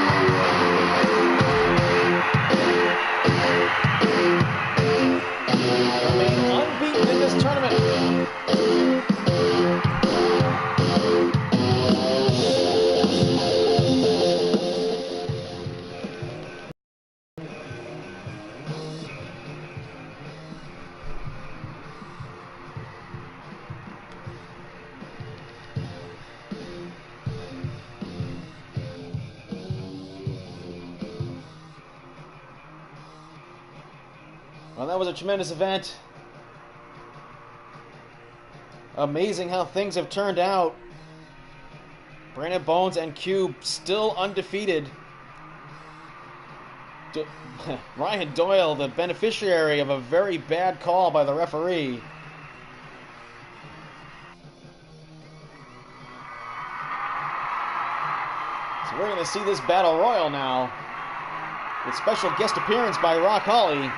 Remain unbeaten in this tournament. Well, that was a tremendous event. Amazing how things have turned out. Brandon Bones and Cube still undefeated. Ryan Doyle, the beneficiary of a very bad call by the referee. So we're going to see this battle royal now, with special guest appearance by Rock Holly.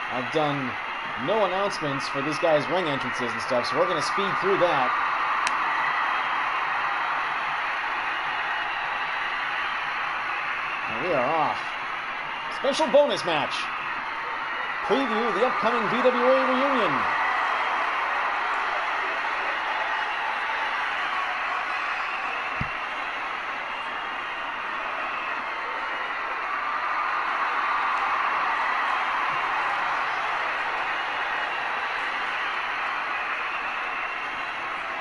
I've done no announcements for this guy's ring entrances and stuff, so we're going to speed through that. And we are off. Special bonus match. Preview the upcoming VWA reunion.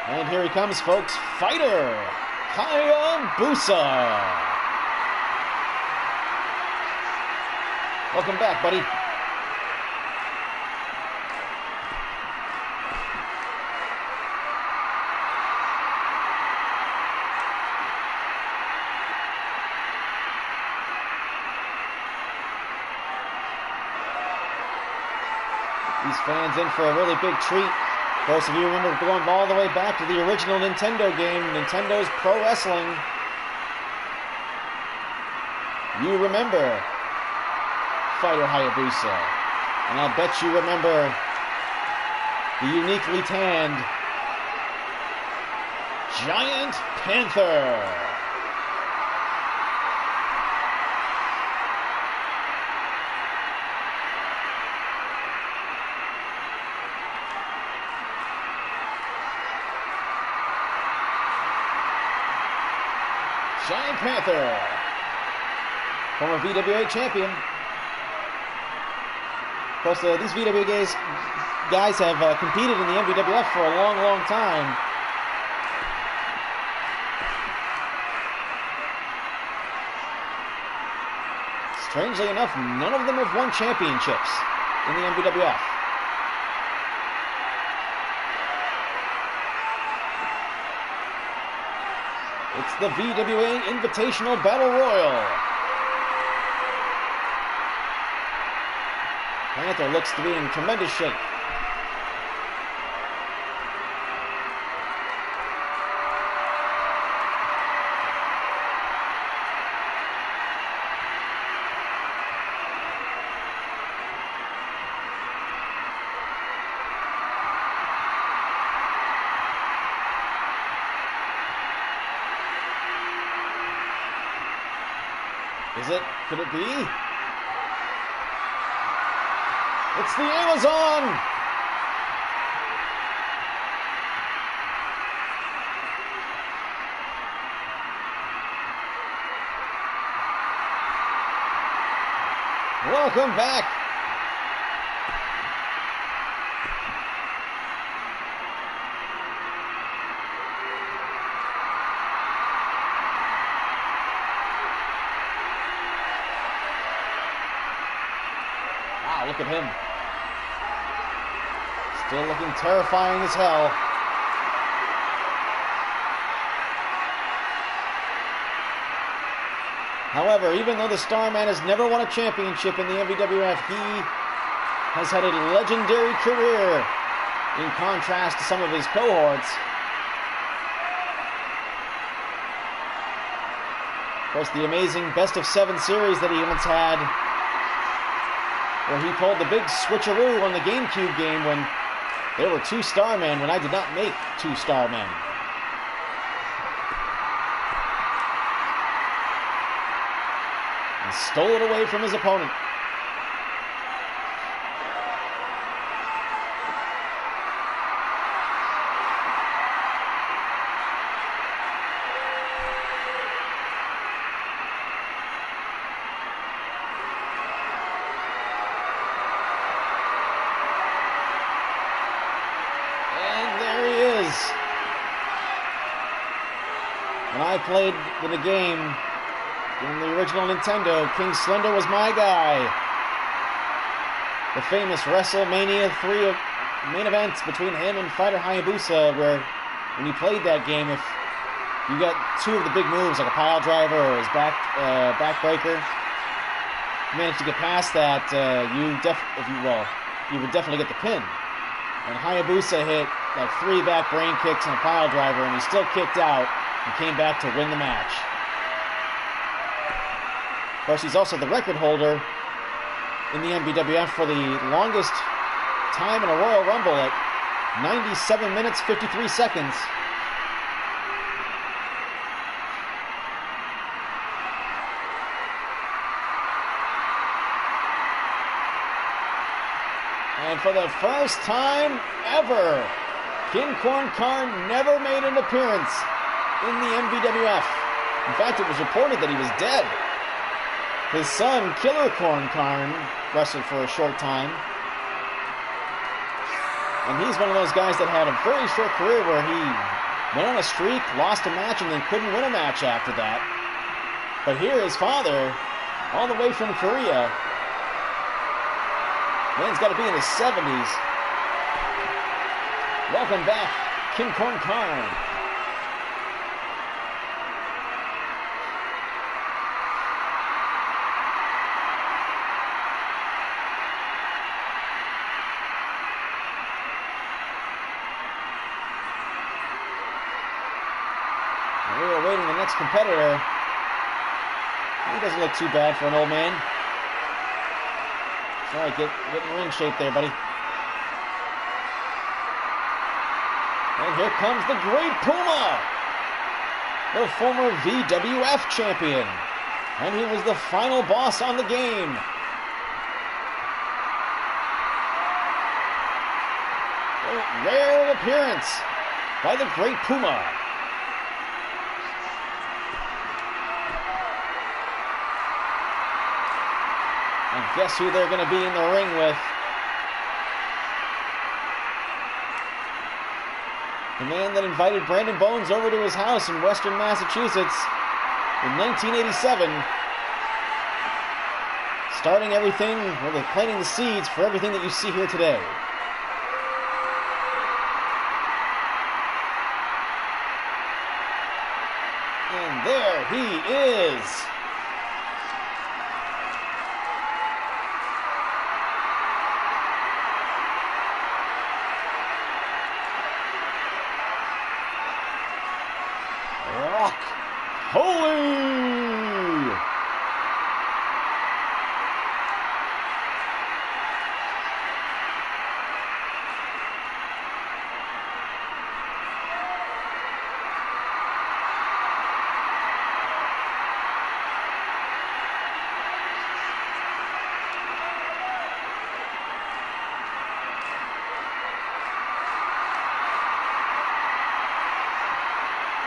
And here he comes, folks. Fighter Hayabusa. Welcome back, buddy. These fans in for a really big treat. Of course, if you remember going all the way back to the original Nintendo game, Nintendo's Pro Wrestling, you remember Fighter Hayabusa. And I'll bet you remember the uniquely tanned Giant Panther. Giant Panther, former VWA champion. Of course, these VWA guys have competed in the MVWF for a long, long time. Strangely enough, none of them have won championships in the MVWF. It's the VWA Invitational Battle Royal. Panther looks to be in tremendous shape. Is it? Could it be? It's the Amazon! Welcome back! Look at him. Still looking terrifying as hell. However, even though the Starman has never won a championship in the MVWF, he has had a legendary career in contrast to some of his cohorts. Of course, the amazing Best of 7 series that he once had, where he pulled the big switcheroo on the GameCube game when there were 2 Starmen when I did not make 2 Starmen. And stole it away from his opponent. When I played the game in the original Nintendo, King Slender was my guy. the famous WrestleMania 3 main event between him and fighter Hayabusa, where when he played that game, if you got two of the big moves, like a pile driver or his backbreaker, managed to get past that, you would definitely get the pin. And Hayabusa hit like 3 back brain kicks and a pile driver, and he still kicked out and came back to win the match. Of course, he's also the record holder in the MVWF for the longest time in a Royal Rumble at 97 minutes, 53 seconds. And for the first time ever, King Korn Karn never made an appearance in the MVWF. In fact, it was reported that he was dead. His son, Killer Korn Karn, wrestled for a short time. And he's one of those guys that had a very short career where he went on a streak, lost a match, and then couldn't win a match after that. But here, his father, all the way from Korea, man's got to be in his 70s. Welcome back, King Korn Karn. And we were awaiting the next competitor. He doesn't look too bad for an old man. All right, get in ring shape there, buddy. And here comes the Great Puma, the former VWF champion. And he was the final boss on the game. A rare appearance by the Great Puma. And guess who they're going to be in the ring with? The man that invited Brandon Bones over to his house in Western Massachusetts in 1987. Starting everything, or planting the seeds for everything that you see here today. And there he is. Holy!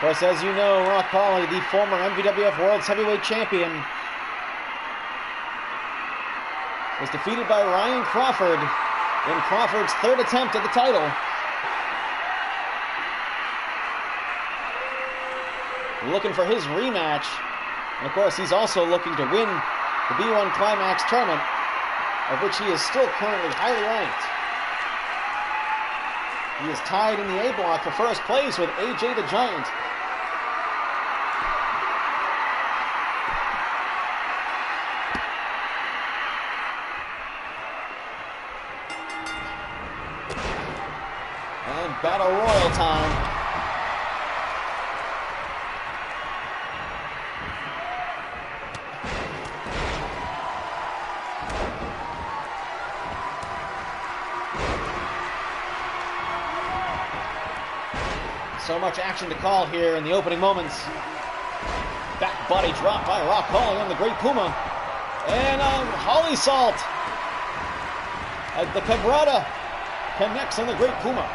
Of course, as you know, Rock Holly, the former MVWF World's Heavyweight Champion, was defeated by Ryan Crawford in Crawford's third attempt at the title. Looking for his rematch. And of course, he's also looking to win the B1 Climax tournament, of which he is still currently highly ranked. He is tied in the A block for first place with AJ the Giant. And Battle Royal time. So much action to call here in the opening moments. Back body drop by Rock Holly on the Great Puma. And Holly Salt. The Cabrata connects on the Great Puma.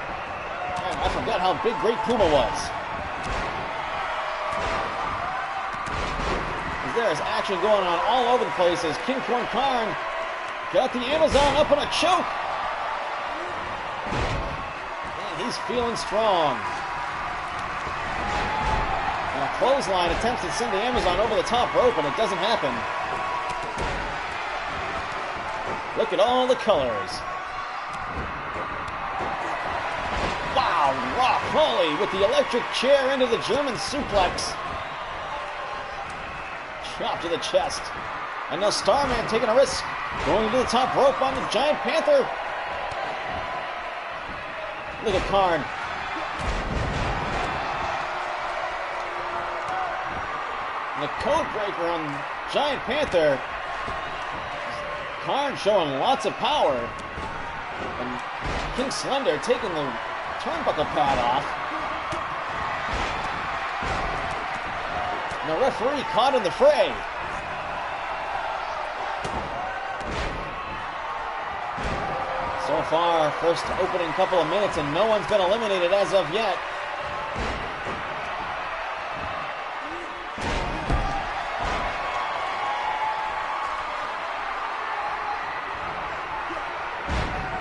Man, I forgot how big Great Puma was. There is action going on all over the place as King Korn Karn got the Amazon up in a choke. And he's feeling strong. And a clothesline attempts to send the Amazon over the top rope, and it doesn't happen. Look at all the colors. Wow, Rock Holly with the electric chair into the German suplex. Chop to the chest. And now Starman taking a risk. Going to the top rope on the Giant Panther. Look at Karn. And the code breaker on Giant Panther. Karn showing lots of power. And King Slender taking the turnbuckle pad off. And the referee caught in the fray. So far, first opening couple of minutes, and no one's been eliminated as of yet.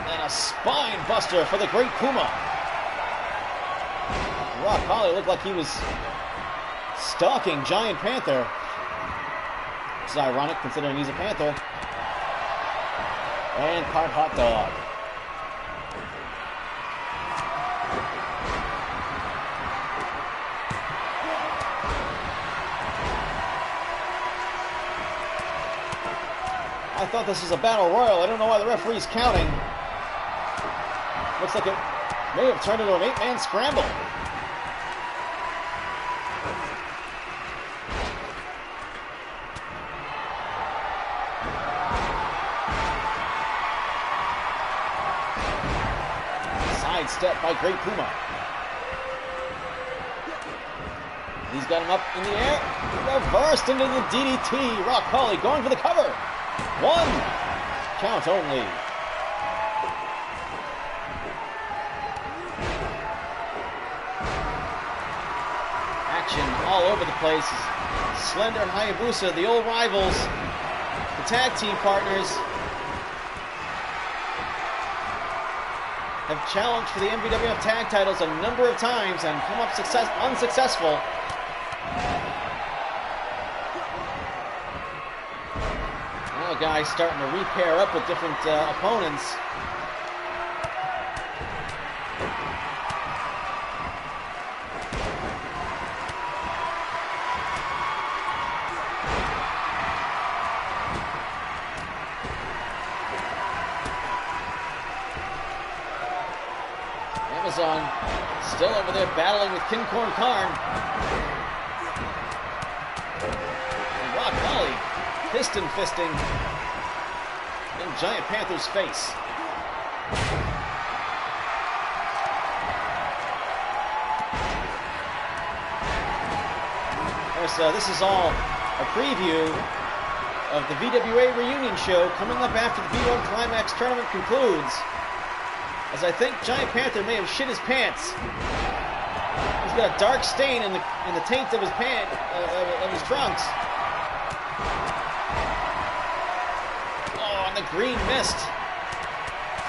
And a spine buster for the Great Puma. Rock Holly looked like he was stalking Giant Panther. Which is ironic considering he's a Panther. And part hot dog. I thought this was a battle royal. I don't know why the referee's counting. Looks like it may have turned into an 8-man scramble. Step by Great Puma. He's got him up in the air. Reversed into the DDT. Rock Holly going for the cover. 1 count only. Action all over the place. Slender and Hayabusa, the old rivals, the tag team partners, have challenged for the MVWF tag titles a number of times and come up unsuccessful. Now guys starting to repair up with different opponents. Amazon still over there battling with King Corn Karn. And Rock Holly piston fisting in Giant Panther's face. This is all a preview of the VWA reunion show coming up after the B1 Climax tournament concludes. As I think Giant Panther may have shit his pants. He's got a dark stain in the taint of his of his trunks. Oh, and the green mist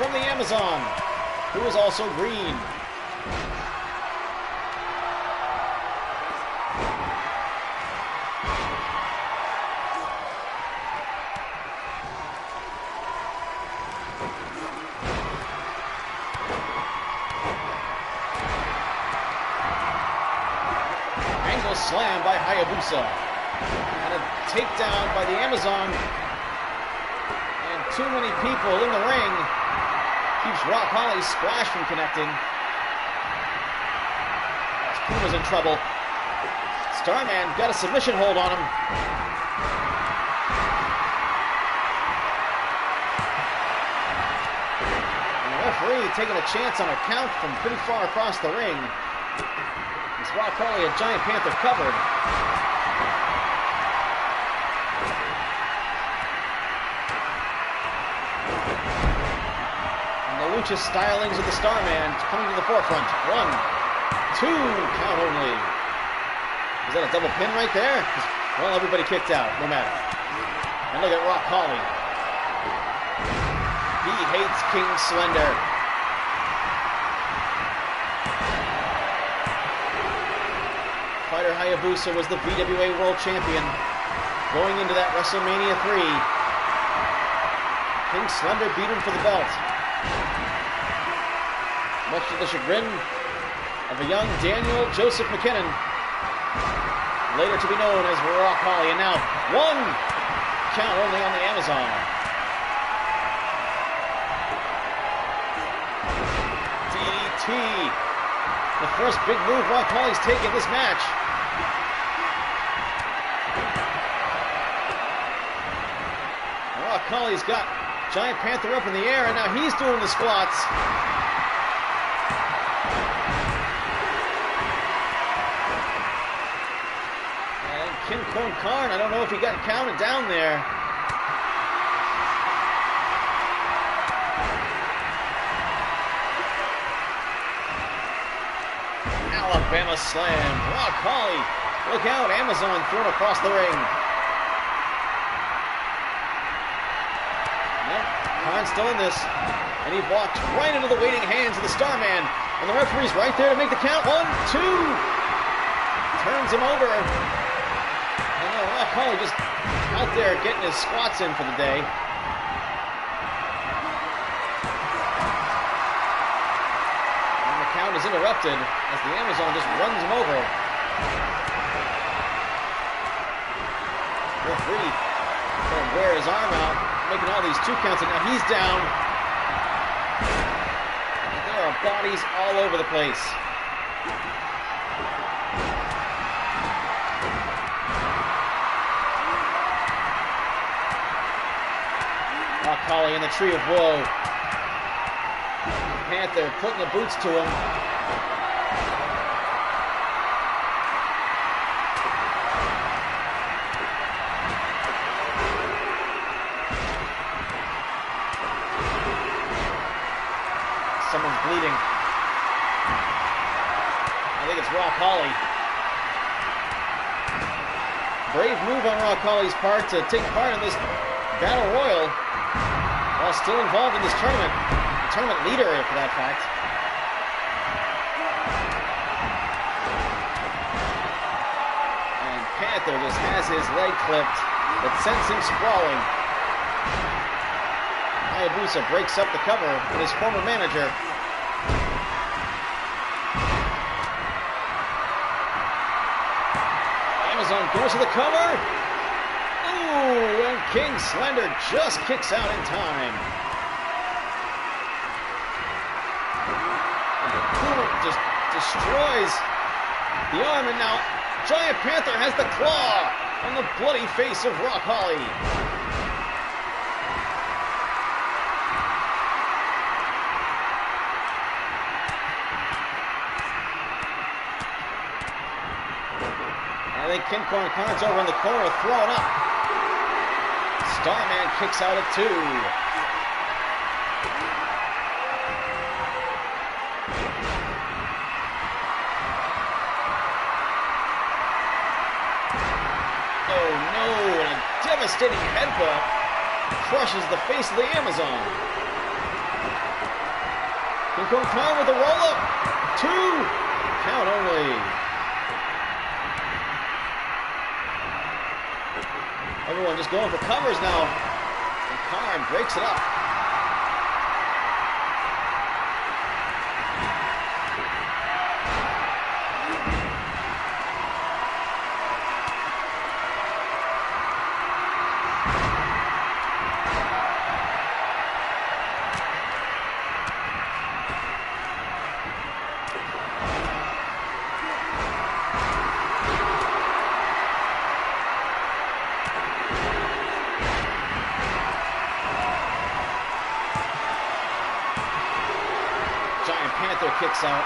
from the Amazon, who is also green. Slam by Hayabusa. And a takedown by the Amazon. And too many people in the ring. Keeps Rock Holly's splash from connecting. Puma's in trouble. Starman got a submission hold on him. And the referee taking a chance on a count from pretty far across the ring. Rock Holly had Giant Panther covered. And the lucha stylings of the Starman coming to the forefront. 1, 2, count only. Is that a double pin right there? Well, everybody kicked out, no matter. And look at Rock Holly. He hates King Slender. Fighter Hayabusa was the VWA World Champion going into that WrestleMania 3. King Slender beat him for the belt. Much to the chagrin of a young Daniel Joseph McKinnon, later to be known as Rock Holly, and now 1 count only on the Amazon. DDT. The first big move Rock Holly's taken this match. Rock Holly's got Giant Panther up in the air, and now he's doing the squats. And King Kong Karn, I don't know if he got counted down there. Alabama slam. Rock Holly. Look out, Amazon thrown across the ring. Karn's still in this, and he walked right into the waiting hands of the Starman, and the referee's right there to make the count. 1, 2, turns him over, and then Rock Holly just out there getting his squats in for the day. And the count is interrupted as the Amazon just runs him over. Referee going to wear his arm out, making all these 2 counts, and now he's down. And there are bodies all over the place. Rock Holly in the Tree of Woe. Panther putting the boots to him. Someone's bleeding. I think it's Rock Holly. Brave move on Rock Holly's part to take part in this battle royal while still involved in this tournament. The tournament leader, for that fact. And Panther just has his leg clipped that sends him sprawling. Hayabusa breaks up the cover with his former manager. Amazon goes to the cover. Ooh, and King Slender just kicks out in time. And the Puma just destroys the arm, and now Giant Panther has the claw on the bloody face of Rock Holly. I think King Kong Karn's over in the corner, throwing up. Starman kicks out at 2. Oh no, and a devastating headbutt crushes the face of the Amazon. King Kong Karn with a roll-up. 2, count only. Everyone just going for covers now. And Karn breaks it up. Panther kicks out.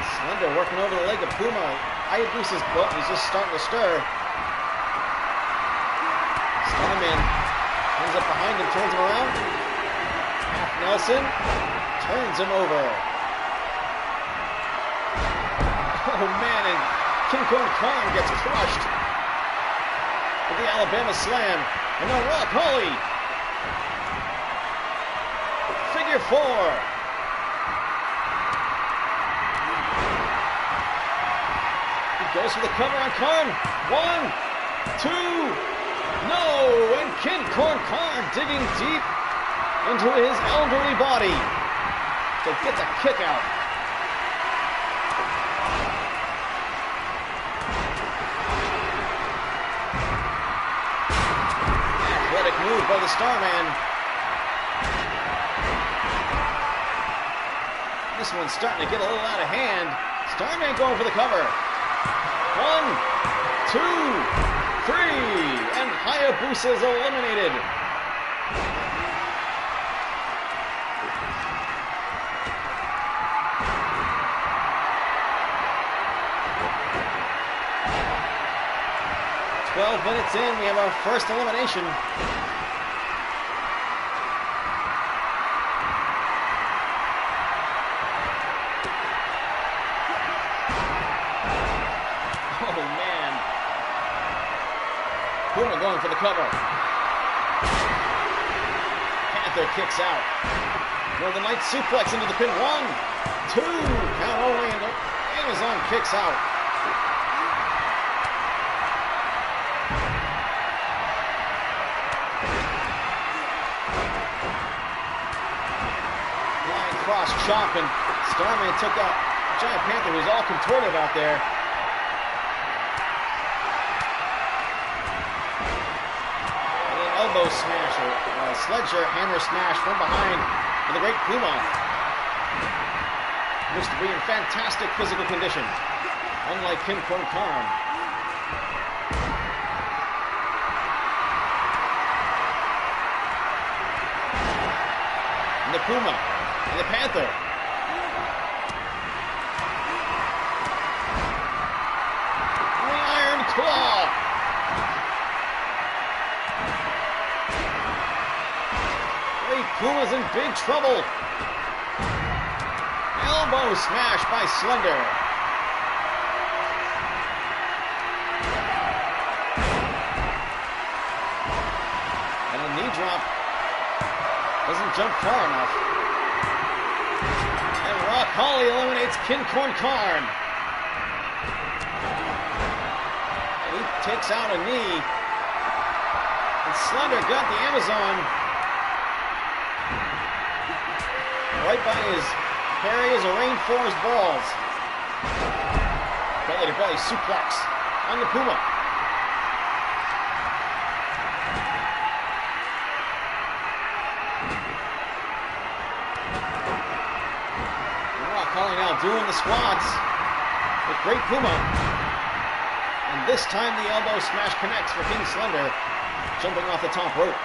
Slender working over the leg of Puma. Hayabusa's butt is just starting to stir. Starman comes up behind him, turns him around. Half Nelson turns him over. Oh man, and King Kong Karn gets crushed with the Alabama slam. And now Rock Holly. Figure 4. He goes for the cover on Karn. 1, 2, No! And Kid Corn digging deep into his elderly body to get the kick out. Athletic move by the Starman. This one's starting to get a little out of hand. Starman going for the cover. 1, 2, 3, and Hayabusa is eliminated. Minutes in, we have our first elimination. Oh man. Puma going for the cover. Panther kicks out. Northern Light suplex into the pin. 1, 2, count only, and Amazon kicks out. Cross chop, and Starman took out Giant Panther, who's all contorted out there. And an elbow smash, or sledgehammer smash from behind for the Great Puma. Looks to be in fantastic physical condition, unlike Kim Korn Karn. And the Puma. And the Panther. And the Iron Claw. Great Puma's in big trouble. Elbow smash by Slender. And a knee drop. Doesn't jump far enough. Rock Holly eliminates King Corn Karn. And he takes out a knee. And Slender got the Amazon right by his hairy as a rainforest balls. Belly to belly suplex on the Puma. Now doing the squats with Great Puma. And this time the elbow smash connects for King Slender, jumping off the top rope.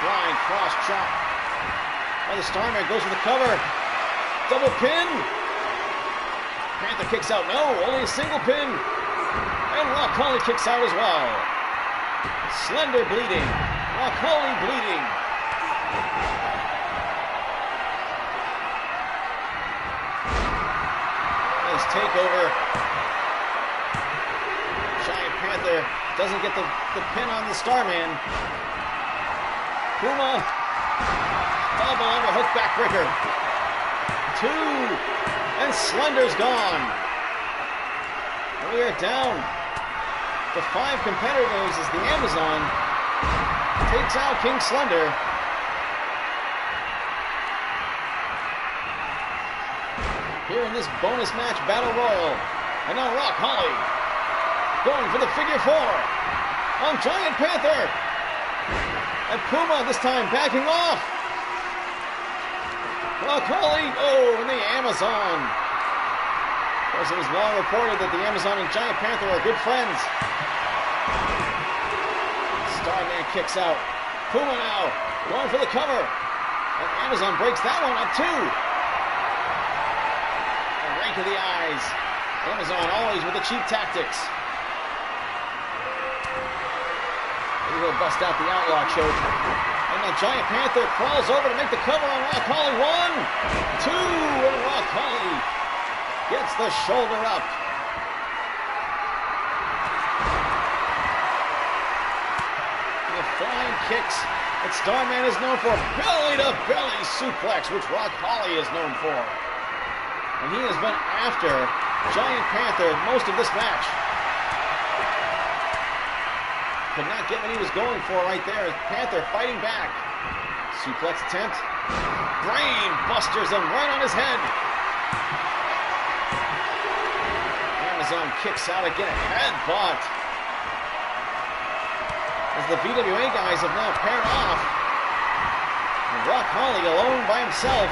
Flying cross chop. Well, the Starman goes for the cover. Double pin. Panther kicks out. No, only a single pin. And Rock Holly kicks out as well. Slender bleeding. Rock Holly bleeding. Nice takeover. Giant Panther doesn't get the pin on the Starman. Puma. Double underhook backbreaker. 2, and Slender's gone. We are down to 5 competitors as the Amazon takes out King Slender. Here in this bonus match battle royal. And now Rock Holly going for the figure 4 on Giant Panther. And Puma this time backing off. Rock Holly, oh, and the Amazon. Of course, it was long reported that the Amazon and Giant Panther are good friends. Starman kicks out. Puma now going for the cover. And Amazon breaks that one up too. A rake of the eyes. Amazon always with the cheap tactics. Maybe he'll bust out the outlaw choke. And the Giant Panther crawls over to make the cover on Rock Holly. 1, 2, and Rock Holly gets the shoulder up. flying kicks that Starman is known for. Belly-to-belly suplex, which Rock Holly is known for. And he has been after Giant Panther most of this match. Could not get what he was going for right there. Panther fighting back. Suplex attempt. Brain busters him right on his head. Amazon kicks out again. Headbutt. As the VWA guys have now paired off. And Rock Holly alone by himself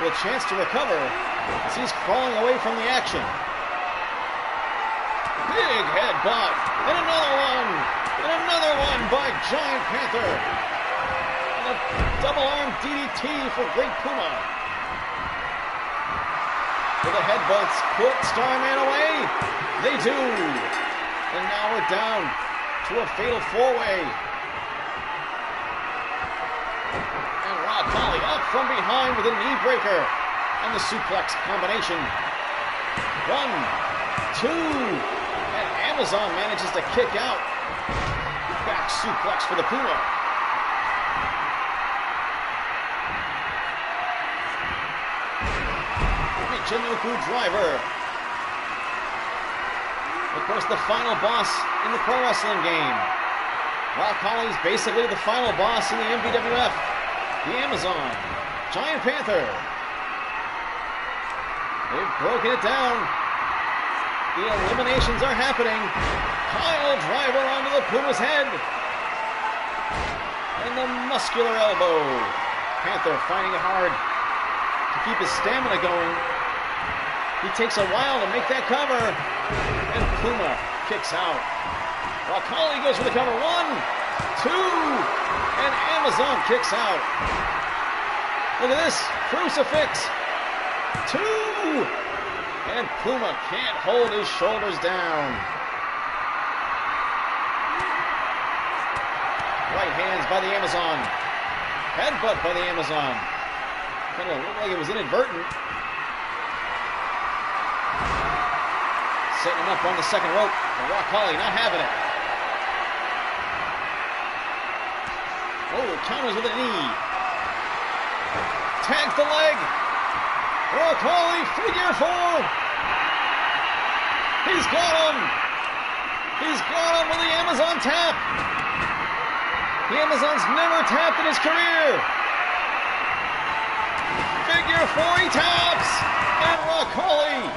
with a chance to recover as he's crawling away from the action. Big headbutt. And another one. And another one by Giant Panther. And a double arm DDT for Great Puma. Will the headbutts put Starman away? They do. And now we're down to a fatal four-way. And Rock Holly up from behind with a knee breaker. And the suplex combination. 1, 2. And Amazon manages to kick out. Back suplex for the Puma. Michinoku driver. Of course, the final boss in the pro wrestling game. Rock Holly's basically the final boss in the MVWF. The Amazon. Giant Panther. They've broken it down. The eliminations are happening. Pile driver onto the Puma's head. And the muscular elbow. Panther finding it hard to keep his stamina going. He takes a while to make that cover. And Puma kicks out. Rock Holly goes for the cover. 1, 2. And Amazon kicks out. Look at this. Crucifix. 2. And Puma can't hold his shoulders down. Right hands by the Amazon. Headbutt by the Amazon. Kind of looked like it was inadvertent. Setting him up on the second rope. And Rock Holly not having it. Oh, counters with a knee. Tags the leg. Rock Holly, figure 4. He's got him. He's got him with the Amazon tap. The Amazon's never tapped in his career. Figure 4, he taps. And Rock Holly.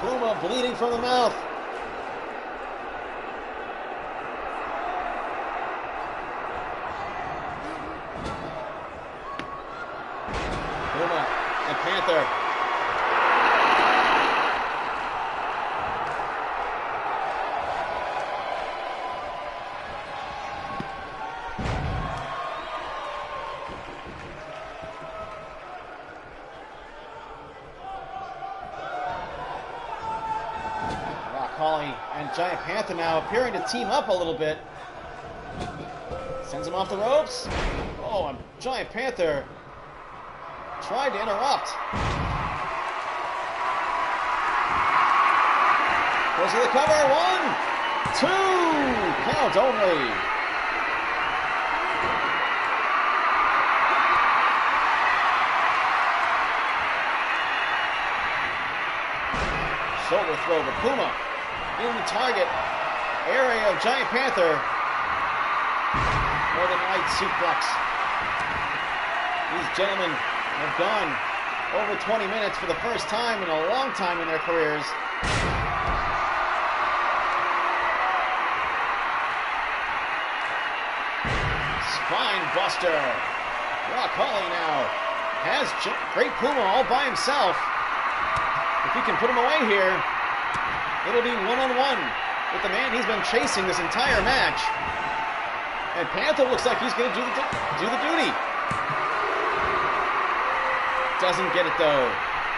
Puma bleeding from the mouth. Puma and Panther. Holly and Giant Panther now appearing to team up a little bit. Sends him off the ropes. Oh, and Giant Panther tried to interrupt. Goes to the cover. 1, 2. Count only. Shoulder throw to Puma. In the target area of Giant Panther. Northern Light suplex. These gentlemen have gone over 20 minutes for the first time in a long time in their careers. Spine buster. Rock Holly now has Great Puma all by himself. If he can put him away here, it'll be one-on-one with the man he's been chasing this entire match. And Panther looks like he's going to do the duty. Doesn't get it though.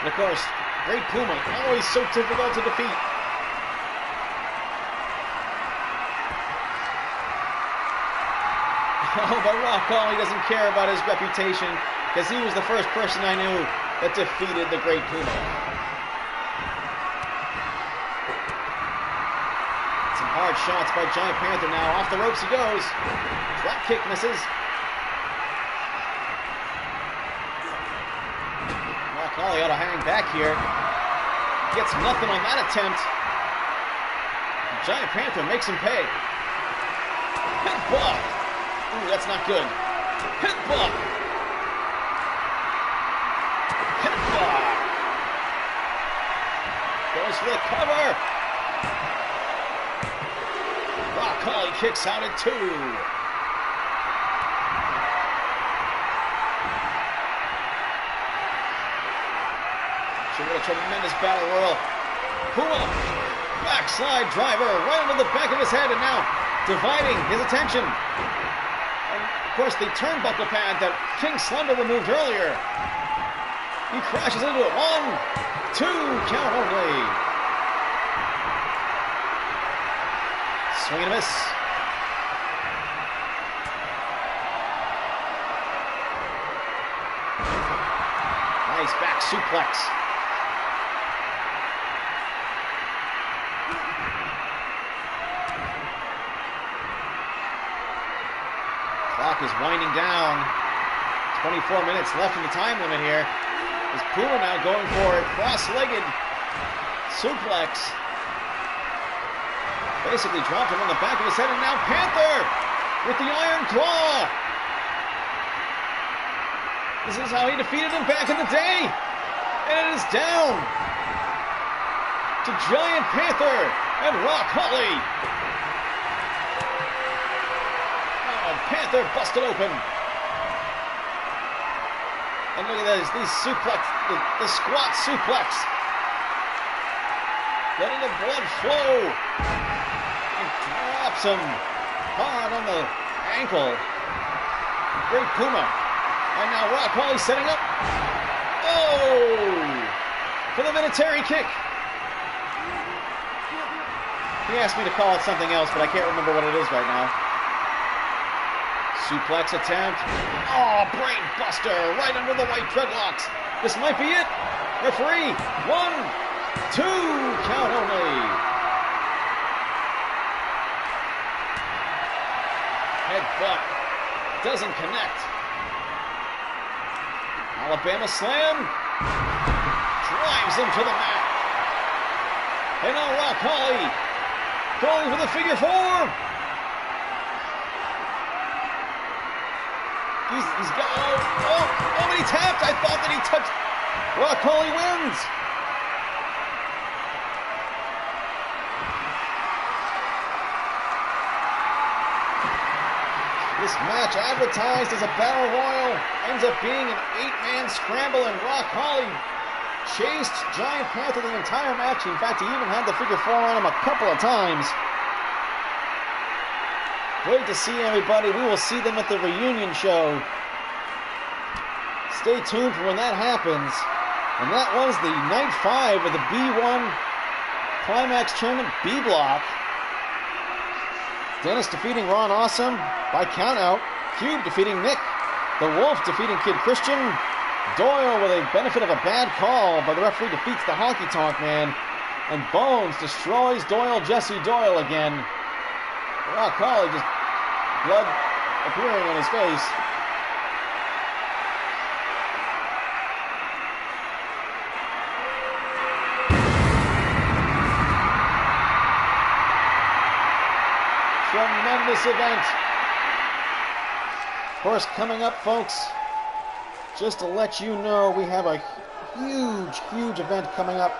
And of course, Great Puma, always so difficult to defeat. Oh, but Rock Holly doesn't care about his reputation because he was the first person I knew that defeated the Great Puma. Some hard shots by Giant Panther now. Off the ropes he goes. Drop kick misses. Rock Holly ought to hang back here. Gets nothing on that attempt. Giant Panther makes him pay. Headbutt. Ooh, that's not good. Headbutt. Headbutt. Goes for the cover. Rock Holly kicks out at 2. What a tremendous battle royal. Puma, backslide driver right into the back of his head, and now dividing his attention. And of course, the turnbuckle pad that King Slender removed earlier. He crashes into it. 1, 2, count only. Swing and a miss. Nice back suplex. Clock is winding down. 24 minutes left in the time limit here. Is Puma now going for a cross-legged suplex. Basically dropped him on the back of his head, and now Panther with the Iron Claw. This is how he defeated him back in the day. And it is down to Giant Panther and Rock Holly. Panther busted open. And look at this, these suplex, the squat suplex. Letting the blood flow. And drops him hard on the ankle. Great Puma. And now Rock Holly setting up. Oh! For the military kick. He asked me to call it something else, but I can't remember what it is right now. Suplex attempt. Oh, brain buster right under the white dreadlocks. This might be it. Referee, 1, 2, count only. Headbutt doesn't connect. Alabama slam. Drives him to the mat. And now Rock Holly going for the figure 4. He's got, oh, and he tapped. I thought that he touched. Rock Holly wins. This match, advertised as a battle royal, ends up being an 8-man scramble, and Rock Holly chased Giant Panther the entire match. In fact, he even had the figure 4 on him a couple of times. Great to see everybody. We will see them at the reunion show. Stay tuned for when that happens. And that was the night 5 of the B1 Climax Tournament B block. Dennis defeating Ron Awesome by countout. Cube defeating Nick. The Wolf defeating Kid Christian. Doyle with a benefit of a bad call, but the referee defeats the Honky Tonk Man. And Bones destroys Jesse Doyle again. Rock Holly just blood appearing on his face. Tremendous event. Of course, coming up, folks, just to let you know, we have a huge event coming up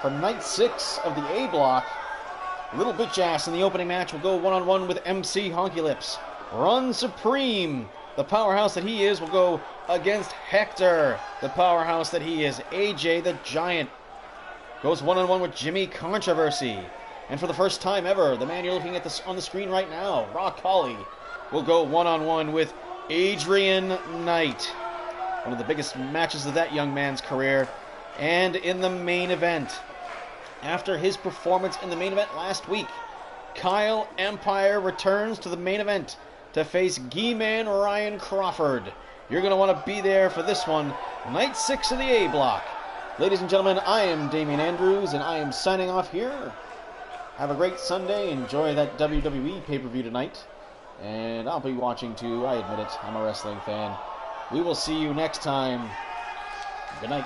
for night 6 of the A block. Little Bitch Ass in the opening match will go one-on-one with MC Honky Lips. Run Supreme, the powerhouse that he is, will go against Hector, the powerhouse that he is. AJ the Giant goes one-on-one with Jimmy Controversy. And for the first time ever, the man you're looking at on the screen right now, Rock Holly, will go one-on-one with Adrian Knight. One of the biggest matches of that young man's career. And in the main event, after his performance in the main event last week, Kyle Empire returns to the main event to face G-Man Ryan Crawford. You're going to want to be there for this one, night 6 of the A block. Ladies and gentlemen, I am Damian Andrews, and I am signing off here. Have a great Sunday. Enjoy that WWE pay-per-view tonight. And I'll be watching too. I admit it. I'm a wrestling fan. We will see you next time. Good night.